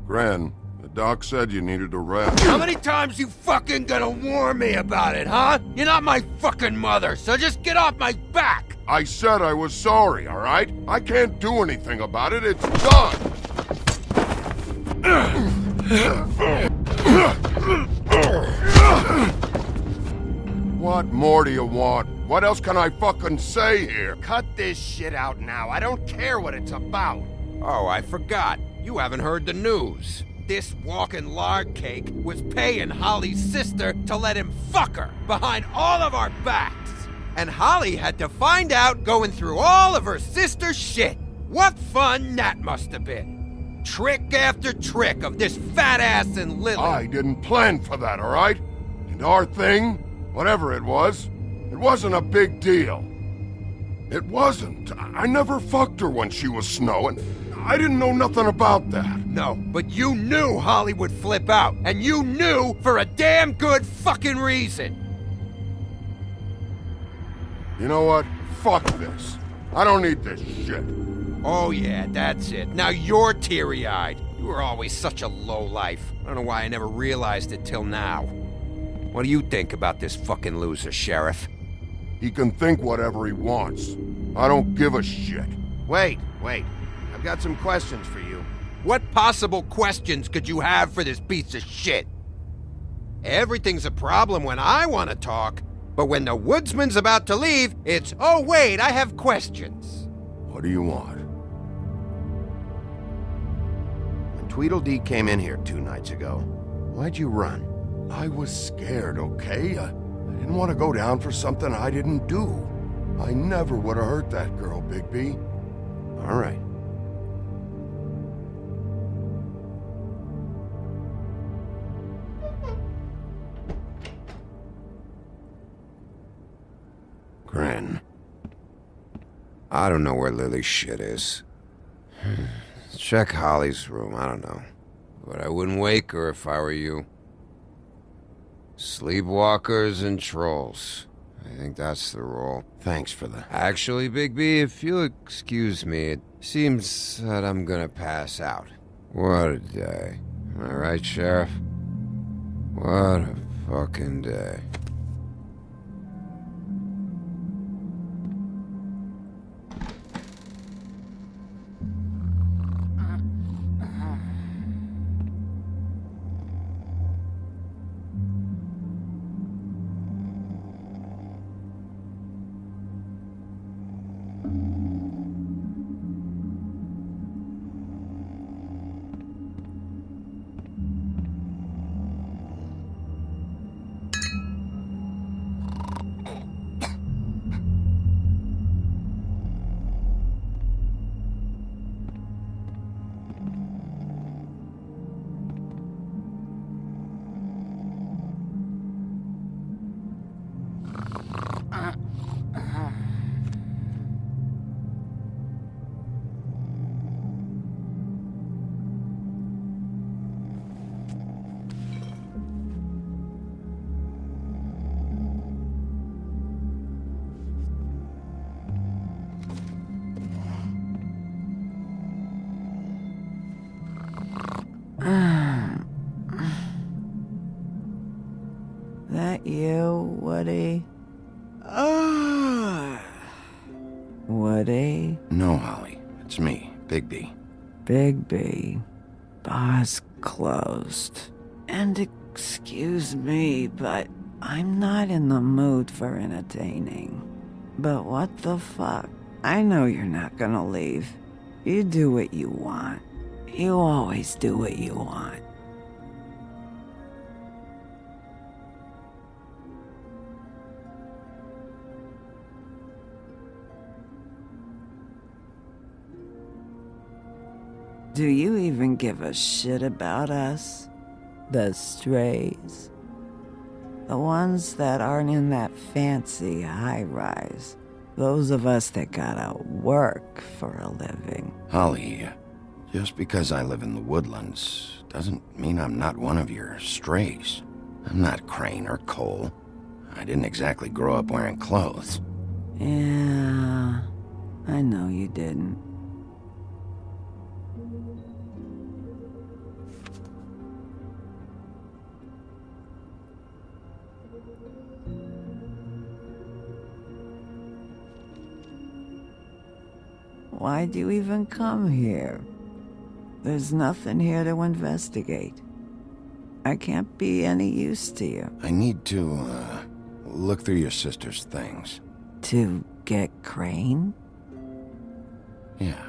Q: Gren, the doc said you needed a rest.
P: How many times you fucking gonna warn me about it, huh? You're not my fucking mother, so just get off my back!
Q: I said I was sorry, all right? I can't do anything about it. It's done. What more do you want? What else can I fucking say here?
C: Cut this shit out now. I don't care what it's about.
P: Oh, I forgot. You haven't heard the news. This walking lard cake was paying Holly's sister to let him fuck her behind all of our backs. And Holly had to find out going through all of her sister's shit. What fun that must have been. Trick after trick of this fat ass and Lily.
Q: I didn't plan for that, all right? And our thing, whatever it wasn't a big deal. It wasn't. I never fucked her when she was snowing. I didn't know nothing about that.
P: No, but you knew Holly would flip out. And you knew for a damn good fucking reason.
Q: You know what? Fuck this. I don't need this shit.
P: Oh yeah, that's it. Now you're teary-eyed. You were always such a lowlife. I don't know why I never realized it till now. What do you think about this fucking loser, Sheriff?
Q: He can think whatever he wants. I don't give a shit.
C: Wait. I've got some questions for you.
P: What possible questions could you have for this piece of shit? Everything's a problem when I want to talk, but when the woodsman's about to leave, it's, oh wait, I have questions.
Q: What do you want?
C: When Tweedledee came in here 2 nights ago, why'd you run?
Q: I was scared, okay? I didn't want to go down for something I didn't do. I never would have hurt that girl, Bigby.
C: All right.
P: Gren. I don't know where Lily's shit is. Check Holly's room, I don't know. But I wouldn't wake her if I were you. Sleepwalkers and trolls. I think that's the rule.
C: Thanks for the...
P: Actually, Bigby, if you'll excuse me, it seems that I'm gonna pass out. What a day. Am I right, Sheriff? What a fucking day.
F: That you, Woody? Woody?
C: No, Holly. It's me, Bigby.
F: Bigby. Bar's closed. And excuse me, but I'm not in the mood for entertaining. But what the fuck? I know you're not gonna leave. You do what you want. You always do what you want. Do you even give a shit about us? The strays? The ones that aren't in that fancy high-rise. Those of us that gotta work for a living.
C: Holly, just because I live in the woodlands doesn't mean I'm not one of your strays. I'm not Crane or Cole. I didn't exactly grow up wearing clothes.
F: Yeah, I know you didn't. Why'd you even come here? There's nothing here to investigate. I can't be any use to you.
C: I need to, look through your sister's things.
F: To get Crane?
C: Yeah.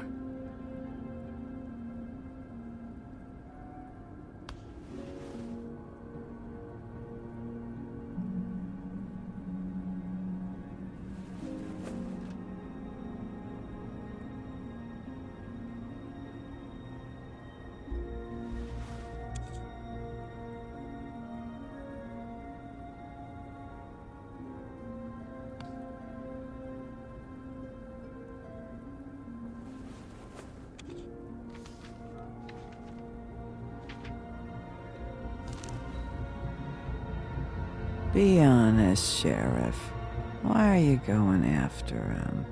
F: Be honest, Sheriff. Why are you going after him?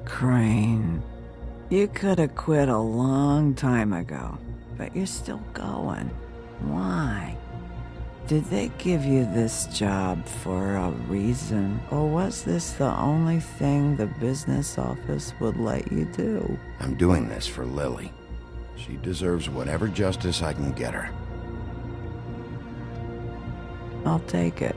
F: Crane. You could have quit a long time ago, but you're still going. Why? Did they give you this job for a reason, or was this the only thing the business office would let you do?
C: I'm doing this for Lily. She deserves whatever justice I can get her.
F: I'll take it.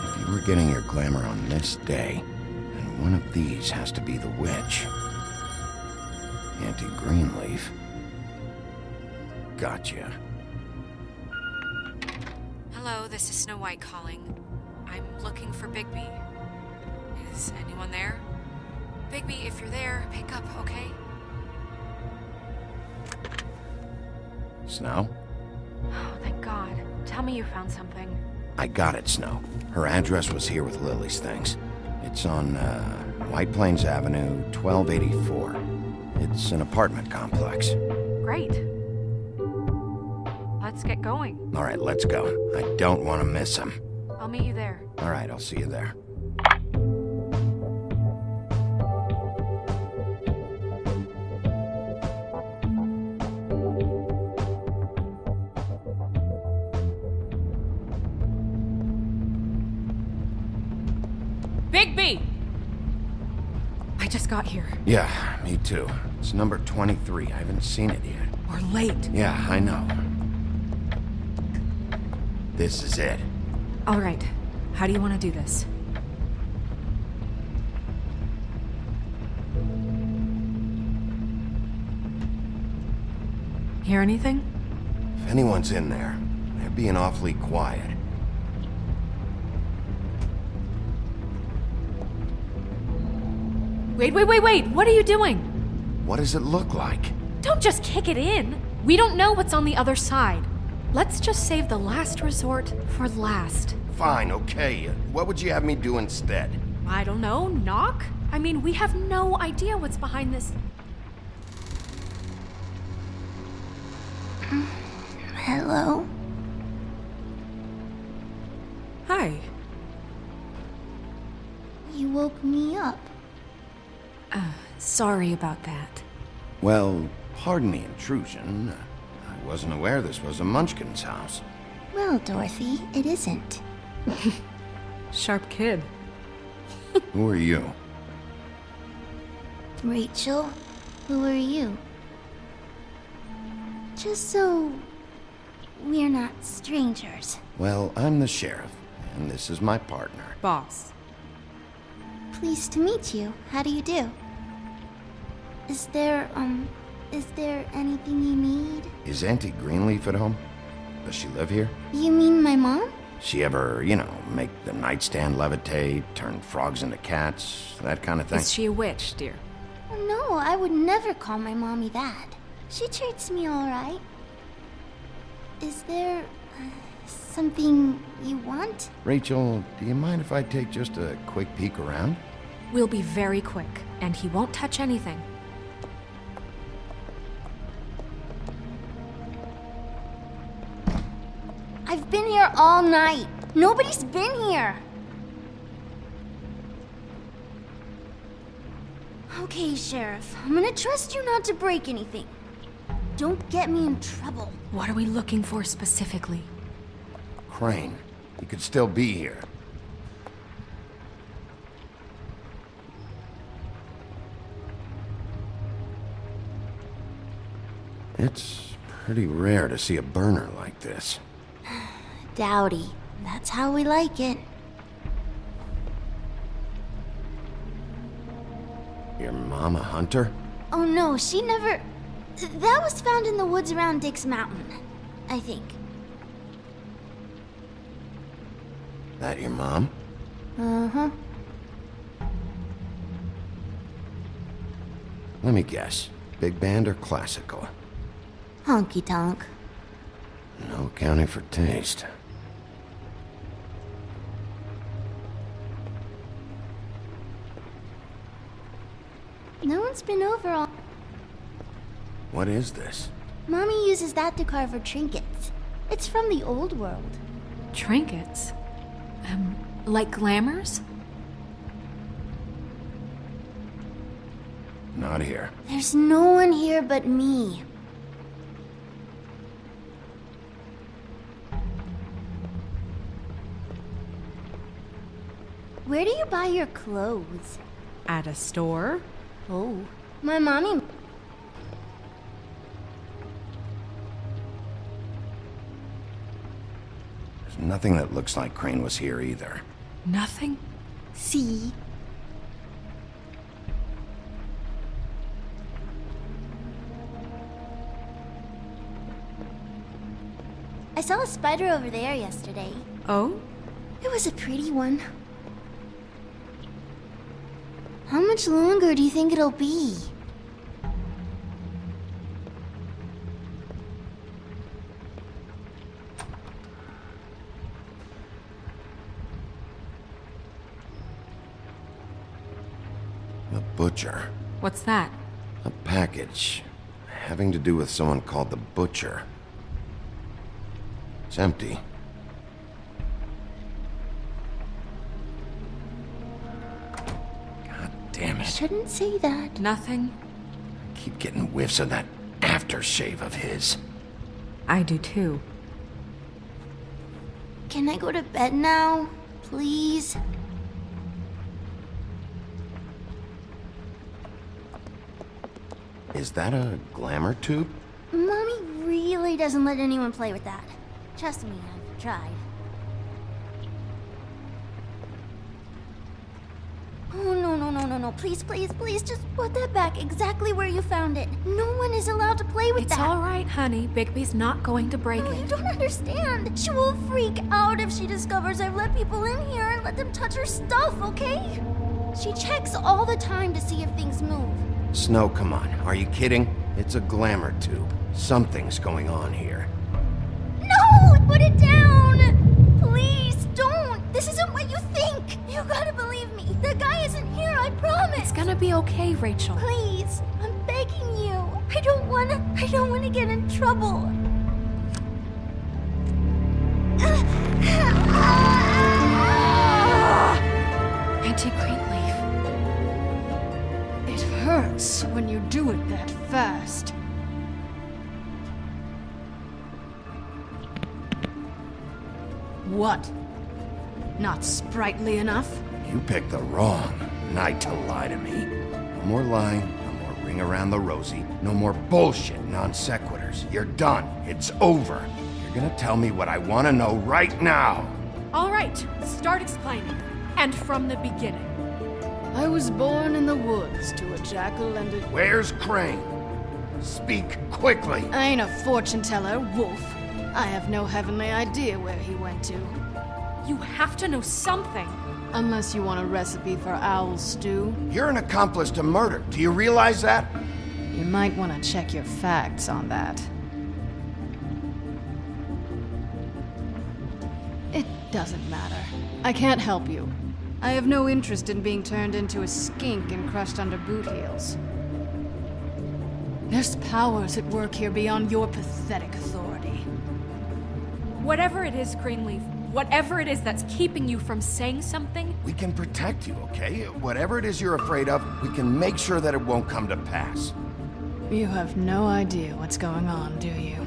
C: If you were getting your glamour on this day, then one of these has to be the witch. Auntie Greenleaf. Gotcha.
E: Hello, this is Snow White calling. I'm looking for Bigby. Is anyone there? Bigby, if you're there, pick up, okay?
C: Snow?
E: Oh, thank God. Tell me you found something.
C: I got it, Snow. Her address was here with Lily's things. It's on, White Plains Avenue, 1284. It's an apartment complex.
E: Great. Let's get going.
C: All right, let's go. I don't want to miss him.
E: I'll meet you there.
C: All right, I'll see you there.
E: Bigby! I just got here.
C: Yeah, me too. It's number 23. I haven't seen it yet.
E: We're late.
C: Yeah, I know. This is it.
E: All right. How do you want to do this? Hear anything?
C: If anyone's in there, they're being awfully quiet.
E: Wait! What are you doing?
C: What does it look like?
E: Don't just kick it in. We don't know what's on the other side. Let's just save the last resort for last.
C: Fine, okay. What would you have me do instead?
E: I don't know, knock? I mean, we have no idea what's behind this.
R: Hello?
E: Hi.
R: You woke me up.
E: Sorry about that.
C: Well, pardon the intrusion. I wasn't aware this was a Munchkin's house.
R: Well, Dorothy, it isn't.
E: Sharp kid.
C: Who are you?
R: Rachel, who are you? Just so we're not strangers.
C: Well, I'm the sheriff, and this is my partner.
E: Boss.
R: Pleased to meet you. How do you do? Is there anything you need?
C: Is Auntie Greenleaf at home? Does she live here?
R: You mean my mom?
C: She ever, make the nightstand levitate, turn frogs into cats, that kind of thing?
E: Is she a witch, dear?
R: Oh, no, I would never call my mommy that. She treats me all right. Is there something you want?
C: Rachel, do you mind if I take just a quick peek around?
E: We'll be very quick, and he won't touch anything.
R: I've been here all night. Nobody's been here. Okay, Sheriff. I'm gonna trust you not to break anything. Don't get me in trouble.
E: What are we looking for specifically?
C: Crane. He could still be here. It's pretty rare to see a burner like this.
R: Dowdy. That's how we like it.
C: Your mom a hunter?
R: Oh no, she never... That was found in the woods around Dick's Mountain, I think.
C: That your mom?
R: Uh-huh.
C: Let me guess. Big band or classical?
R: Honky tonk.
C: No accounting for taste.
R: No one's been over all...
C: What is this?
R: Mommy uses that to carve her trinkets. It's from the old world.
E: Trinkets? Like glamours?
C: Not here.
R: There's no one here but me. Where do you buy your clothes?
E: At a store?
R: Oh, my mommy...
C: There's nothing that looks like Crane was here either.
E: Nothing?
R: See? I saw a spider over there yesterday.
E: Oh?
R: It was a pretty one. How much longer do you think it'll be?
C: The Butcher.
E: What's that?
C: A package having to do with someone called the Butcher. It's empty. God damn it.
R: Shouldn't say that.
E: Nothing.
C: I keep getting whiffs of that aftershave of his.
E: I do too.
R: Can I go to bed now? Please?
C: Is that a glamour tube?
R: Mommy really doesn't let anyone play with that. Trust me, I've tried. Oh, no. Please, just put that back exactly where you found it. No one is allowed to play with
E: It's
R: that.
E: all right, honey. Bigby's not going to break
R: No,
E: it.
R: you don't understand. She will freak out if she discovers I've let people in here and let them touch her stuff, okay? She checks all the time to see if things move.
C: Snow, come on. Are you kidding? It's a glamour tube. Something's going on here.
R: No! Put it down! Please, don't! This isn't what you think! You gotta believe me. The guy isn't here, I promise!
E: It's gonna be okay, Rachel.
R: Please, I'm begging you. I don't wanna get in trouble.
E: Auntie Greenleaf.
S: It hurts when you do it that fast. What? Not sprightly enough?
C: You picked the wrong night to lie to me. No more lying, no more ring around the rosy, no more bullshit non sequiturs. You're done. It's over. You're gonna tell me what I want to know right now.
E: All right, start explaining. And from the beginning.
S: I was born in the woods to a jackal and a...
C: Where's Crane? Speak quickly.
S: I ain't a fortune teller, Wolf. I have no heavenly idea where he went to.
E: You have to know something.
S: Unless you want a recipe for owl stew.
C: You're an accomplice to murder. Do you realize that?
S: You might want to check your facts on that. It doesn't matter. I can't help you. I have no interest in being turned into a skink and crushed under boot heels. There's powers at work here beyond your pathetic authority.
E: Whatever it is, Greenleaf, whatever it is that's keeping you from saying something...
C: We can protect you, okay? Whatever it is you're afraid of, we can make sure that it won't come to pass.
S: You have no idea what's going on, do you?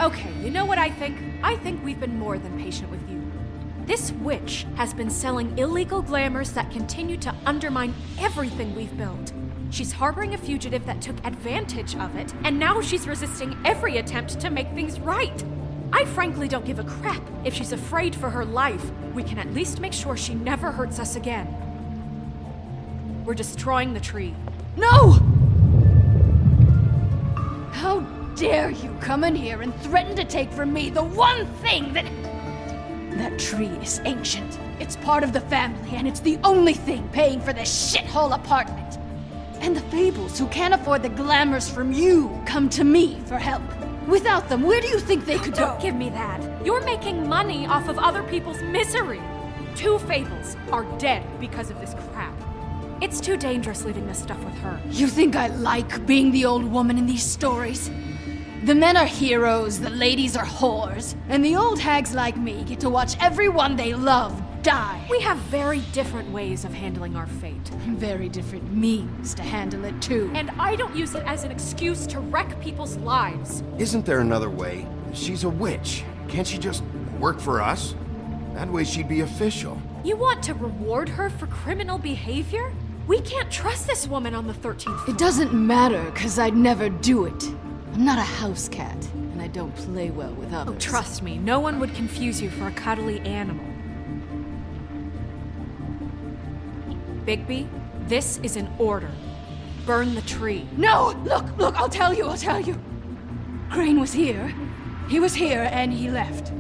E: Okay, you know what I think? I think we've been more than patient with you. This witch has been selling illegal glamours that continue to undermine everything we've built. She's harboring a fugitive that took advantage of it, and now she's resisting every attempt to make things right. I frankly don't give a crap if she's afraid for her life. We can at least make sure she never hurts us again. We're destroying the tree.
S: No! How dare you come in here and threaten to take from me the one thing that... That tree is ancient. It's part of the family, and it's the only thing paying for this shithole apartment. And the Fables, who can't afford the glamours from you, come to me for help. Without them, where do you think they could go?
E: Don't give me that. You're making money off of other people's misery. 2 Fables are dead because of this crap. It's too dangerous leaving this stuff with her.
S: You think I like being the old woman in these stories? The men are heroes, the ladies are whores, and the old hags like me get to watch everyone they love die.
E: We have very different ways of handling our fate.
S: Very different means to handle it, too.
E: And I don't use it as an excuse to wreck people's lives.
C: Isn't there another way? She's a witch. Can't she just work for us? That way she'd be official.
E: You want to reward her for criminal behavior? We can't trust this woman on the 13th floor.
S: It doesn't matter, because I'd never do it. I'm not a house cat, and I don't play well with others.
E: Oh, trust me, no one would confuse you for a cuddly animal. Bigby, this is an order. Burn the tree.
S: No! Look, I'll tell you. Crane was here. He was here, and he left.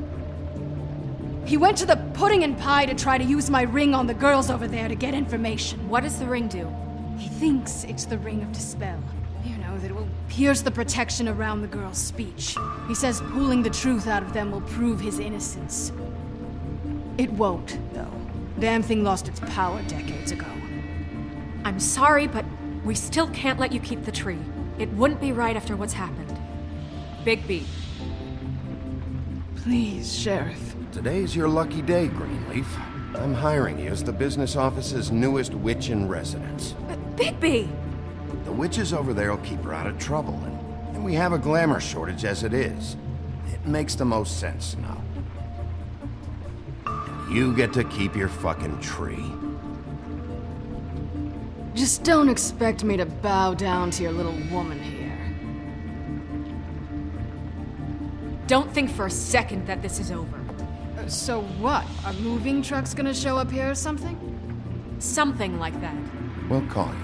S: He went to the pudding and pie to try to use my ring on the girls over there to get information.
E: What does the ring do?
S: He thinks it's the ring of dispel. You know, that it will pierce the protection around the girls' speech. He says pulling the truth out of them will prove his innocence. It won't, though. Damn thing lost its power decades ago.
E: I'm sorry, but we still can't let you keep the tree. It wouldn't be right after what's happened. Bigby.
S: Please, Sheriff.
C: Today's your lucky day, Greenleaf. I'm hiring you as the business office's newest witch in residence.
E: Bigby!
C: The witches over there will keep her out of trouble, and we have a glamour shortage as it is. It makes the most sense now. You get to keep your fucking tree.
S: Just don't expect me to bow down to your little woman here.
E: Don't think for a second that this is over.
S: So what? Are moving trucks gonna show up here or something?
E: Something like that.
C: We'll call you.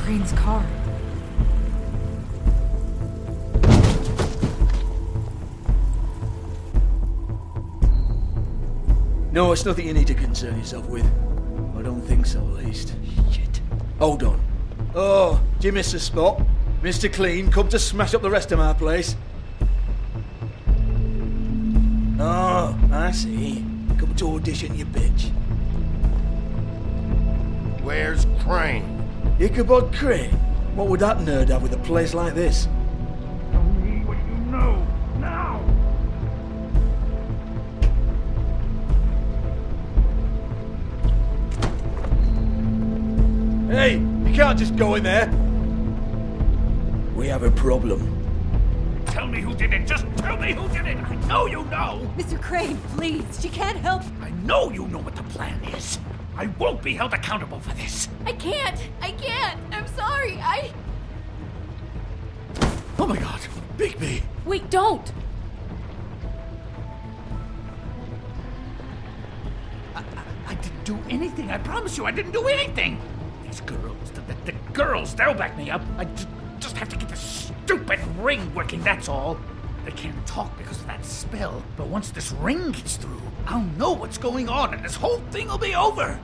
E: Crane's car.
T: No, it's nothing you need to concern yourself with. I don't think so, at least. Shit. Hold on. Oh, do you miss a spot? Mr. Clean, come to smash up the rest of my place? Oh, I see. Come to audition, you bitch.
Q: Where's Crane?
T: Ichabod Crane? What would that nerd have with a place like this?
Q: Tell me what you know, now!
T: Hey, you can't just go in there. We have a problem.
U: Tell me who did it! Just tell me who did it! I know you know!
E: Mr. Crane, please, she can't help.
U: I know you know what the plan is! I won't be held accountable for this!
S: I can't! I'm sorry,
U: Oh my god! Bigby!
S: Wait, don't!
U: I didn't do anything, I promise you, I didn't do anything! These girls, the girls, they'll back me up. I just have to get this stupid ring working, that's all. They can't talk because of that spell, but once this ring gets through, I'll know what's going on and this whole thing will be over.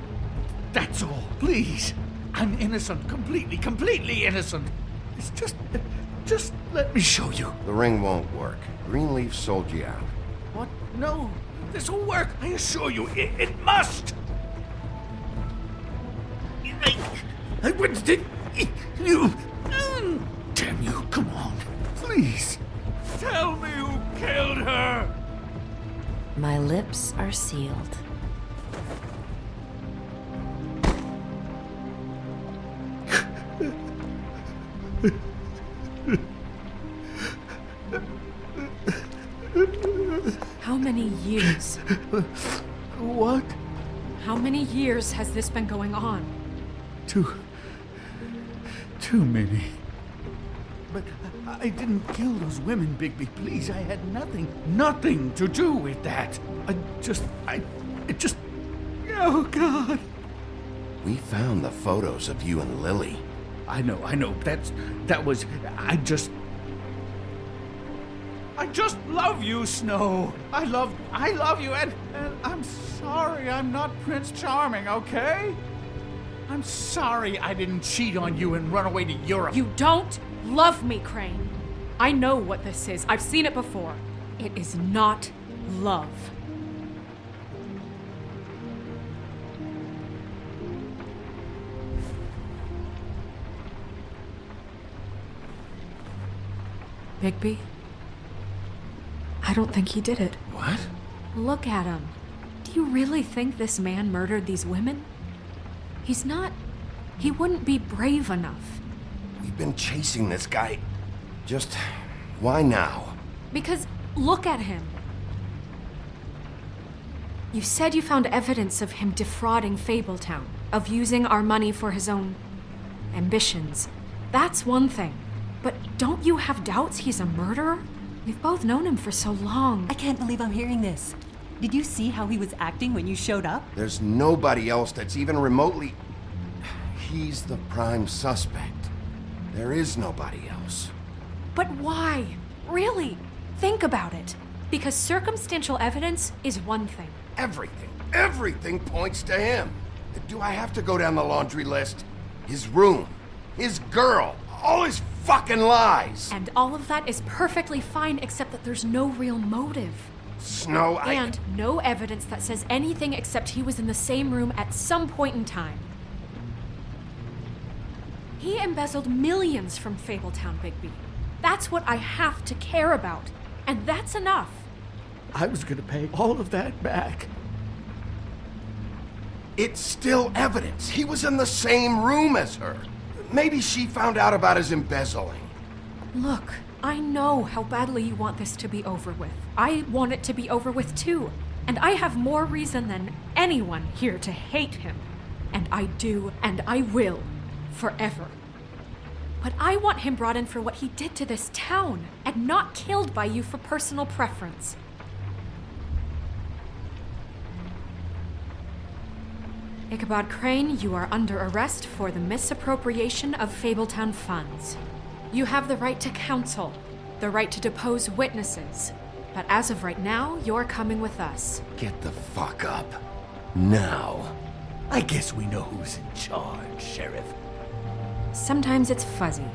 U: That's all, please. I'm innocent, completely innocent. It's just let me show you.
C: The ring won't work. Greenleaf sold you out.
U: What? No, this will work. I assure you, it must. I wouldn't did you. Damn you! Come on, please. Tell me who killed her.
H: My lips are sealed.
E: How many years?
U: What?
E: How many years has this been going on?
A: Too many.
U: But I didn't kill those women, Bigby. Please, I had nothing to do with that. It just. Oh God.
C: We found the photos of you and Lily.
U: I know. That was. I just love you, Snow. I love you, and I'm sorry I'm not Prince Charming, okay? I'm sorry I didn't cheat on you and run away to Europe.
E: You don't love me, Crane. I know what this is. I've seen it before. It is not love. Bigby? I don't think he did it.
U: What?
E: Look at him. Do you really think this man murdered these women? He wouldn't be brave enough.
C: We've been chasing this guy. Just why now?
E: Because look at him. You said you found evidence of him defrauding Fabletown, of using our money for his own ambitions. That's one thing. But don't you have doubts he's a murderer? We've both known him for so long.
V: I can't believe I'm hearing this. Did you see how he was acting when you showed up?
C: There's nobody else that's even remotely... He's the prime suspect. There is nobody else.
E: But why? Really? Think about it. Because circumstantial evidence is one thing.
C: Everything points to him. Do I have to go down the laundry list? His room, his girl, all his fucking lies.
E: And all of that is perfectly fine, except that there's no real motive.
C: Snow,
E: And no evidence that says anything except he was in the same room at some point in time. He embezzled millions from Fabletown, Bigby. That's what I have to care about. And that's enough.
U: I was gonna pay all of that back.
C: It's still evidence. He was in the same room as her. Maybe she found out about his embezzling.
E: Look, I know how badly you want this to be over with. I want it to be over with too. And I have more reason than anyone here to hate him. And I do, and I will. Forever. But I want him brought in for what he did to this town, and not killed by you for personal preference. Ichabod Crane, you are under arrest for the misappropriation of Fabletown funds. You have the right to counsel, the right to depose witnesses, but as of right now, you're coming with us.
C: Get the fuck up. Now.
U: I guess we know who's in charge, Sheriff.
E: Sometimes it's fuzzy.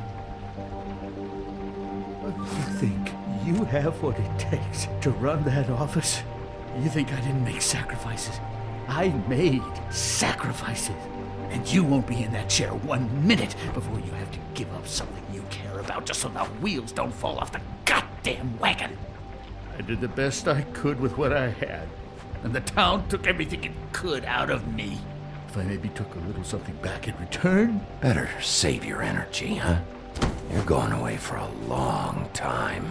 U: You think you have what it takes to run that office? You think I didn't make sacrifices? I made sacrifices. And you won't be in that chair 1 minute before you have to give up something you care about just so the wheels don't fall off the goddamn wagon. I did the best I could with what I had. And the town took everything it could out of me. If I maybe took a little something back in return...
C: Better save your energy, huh? You're going away for a long time.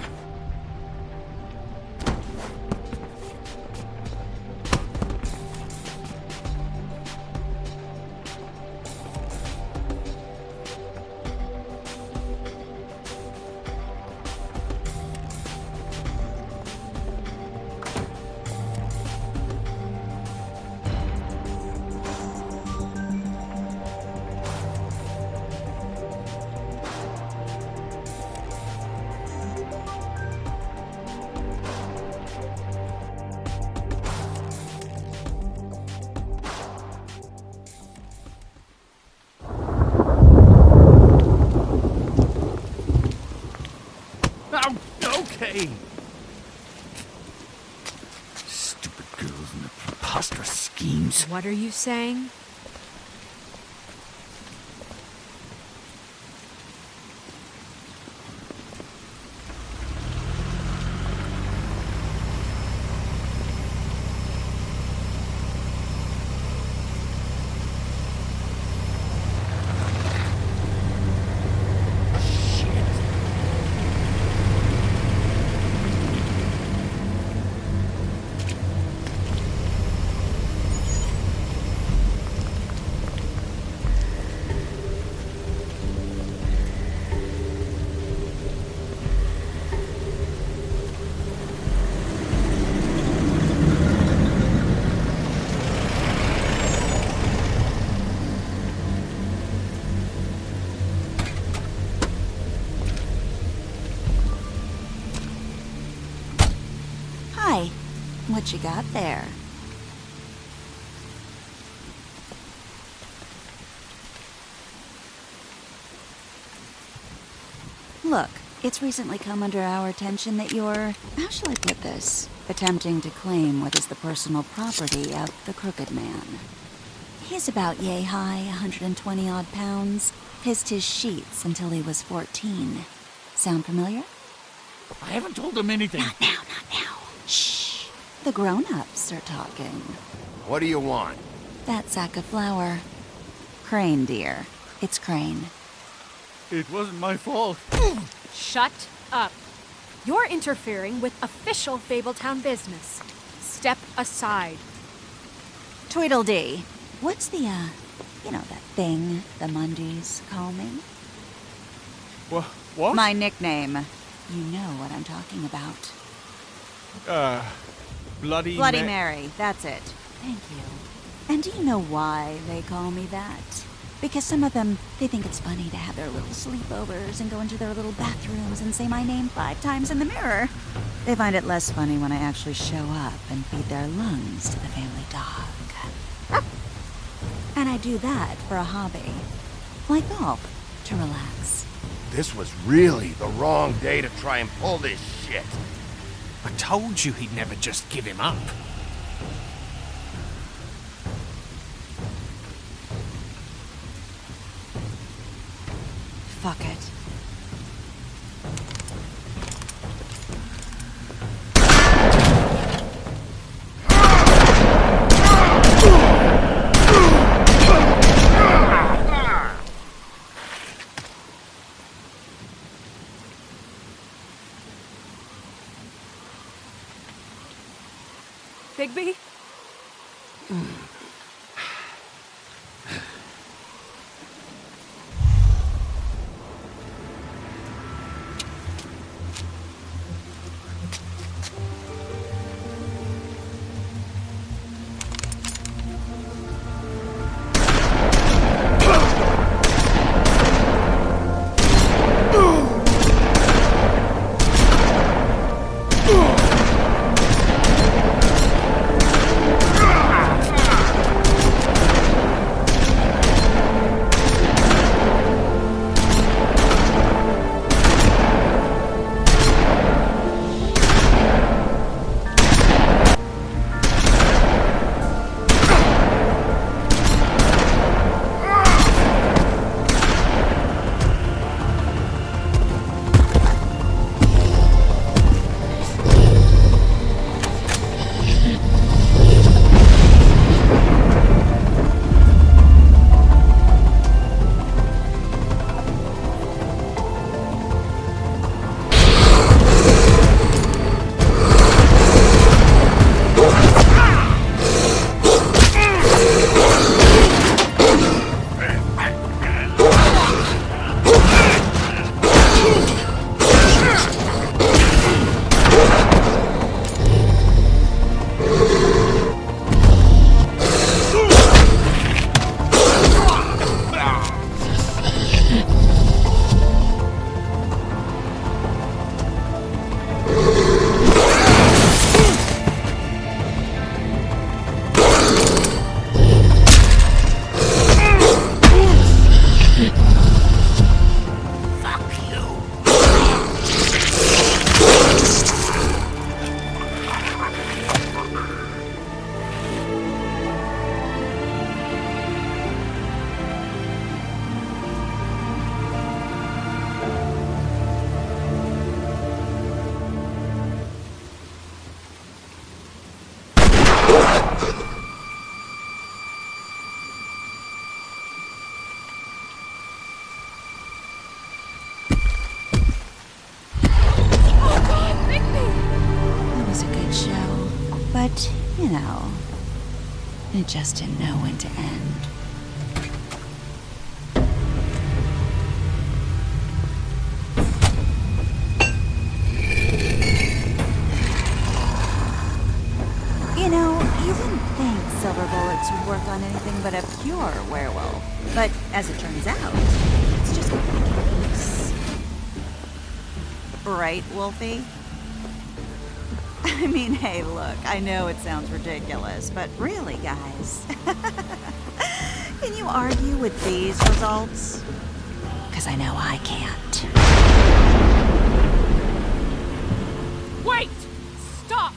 U: Okay. Stupid girls and their preposterous schemes.
E: What are you saying?
D: What you got there? Look, it's recently come under our attention that you're, how shall I put this, attempting to claim what is the personal property of the Crooked Man. He's about yay high, 120 odd pounds, pissed his sheets until he was 14. Sound familiar?
U: I haven't told him anything.
D: Not now. Shh. The grown-ups are talking.
C: What do you want?
D: That sack of flour. Crane, dear. It's Crane.
U: It wasn't my fault.
E: Shut up. You're interfering with official Fabletown business. Step aside.
D: Tweedledee. What's the, you know that thing the Mundys call me?
I: What?
D: My nickname. You know what I'm talking about.
I: Bloody
D: Mary, that's it. Thank you. And do you know why they call me that? Because some of them, they think it's funny to have their little sleepovers and go into their little bathrooms and say my name 5 times in the mirror. They find it less funny when I actually show up and feed their lungs to the family dog. And I do that for a hobby. Like golf, to relax.
C: This was really the wrong day to try and pull this shit.
B: I told you he'd never just give him up.
D: Fuck it.
E: Bigby?
D: But, you know, it just didn't know when to end. You know, you wouldn't think silver bullets would work on anything but a pure werewolf. But as it turns out, it's just what the case. Right, Wolfie? I mean, hey, look, I know it sounds ridiculous, but really, guys, can you argue with these results? Because I know I can't.
E: Wait! Stop!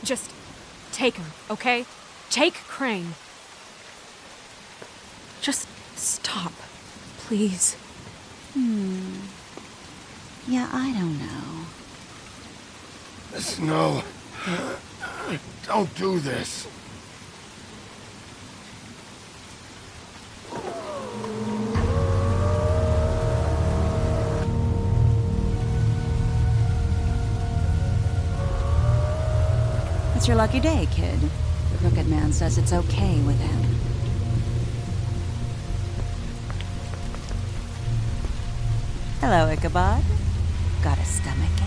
E: Just take her, okay? Take Crane. Just stop, please.
D: Yeah, I don't know.
Q: Snow, don't do this.
D: It's your lucky day, kid. The Crooked Man says it's okay with him. Hello, Ichabod. Got a stomachache?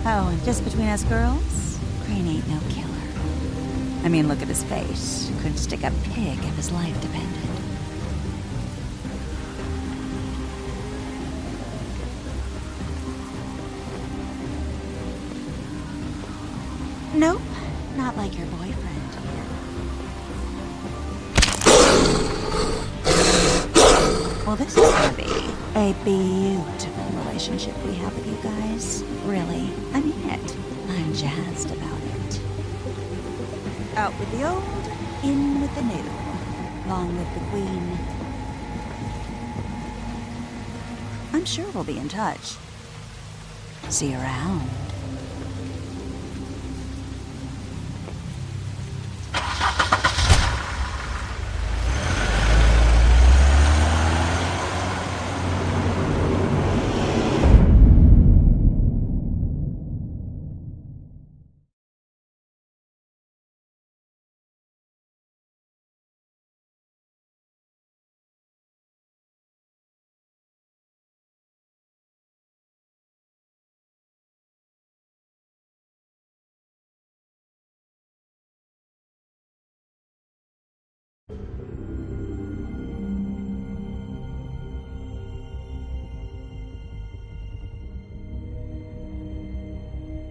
D: Oh, and just between us girls, Crane ain't no killer. I mean, look at his face. Couldn't stick a pig if his life depended. Nope, not like your boyfriend here. Well, this is gonna be a beautiful relationship we have with you guys. Really, I mean it. I'm jazzed about it. Out with the old, in with the new. Long live the Queen. I'm sure we'll be in touch. See you around.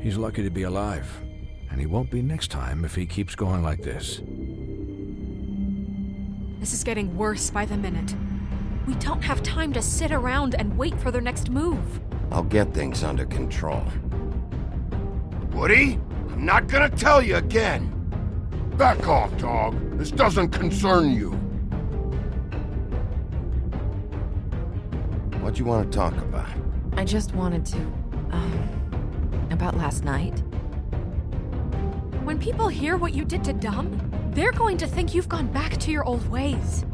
G: He's lucky to be alive, and he won't be next time if he keeps going like this.
E: This is getting worse by the minute. We don't have time to sit around and wait for their next move.
C: I'll get things under control.
Q: Woody, I'm not gonna tell you again. Back off, dog. This doesn't concern you.
C: What you want to talk about?
H: I just wanted to, about last night.
E: When people hear what you did to Dum, they're going to think you've gone back to your old ways.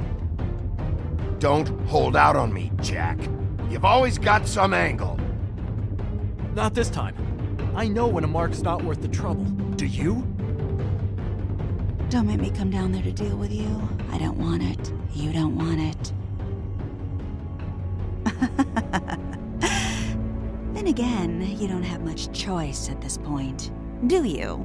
Q: Don't hold out on me, Jack. You've always got some angle.
N: Not this time. I know when a mark's not worth the trouble. Do you?
D: Don't make me come down there to deal with you. I don't want it. You don't want it. Then again, you don't have much choice at this point, do you?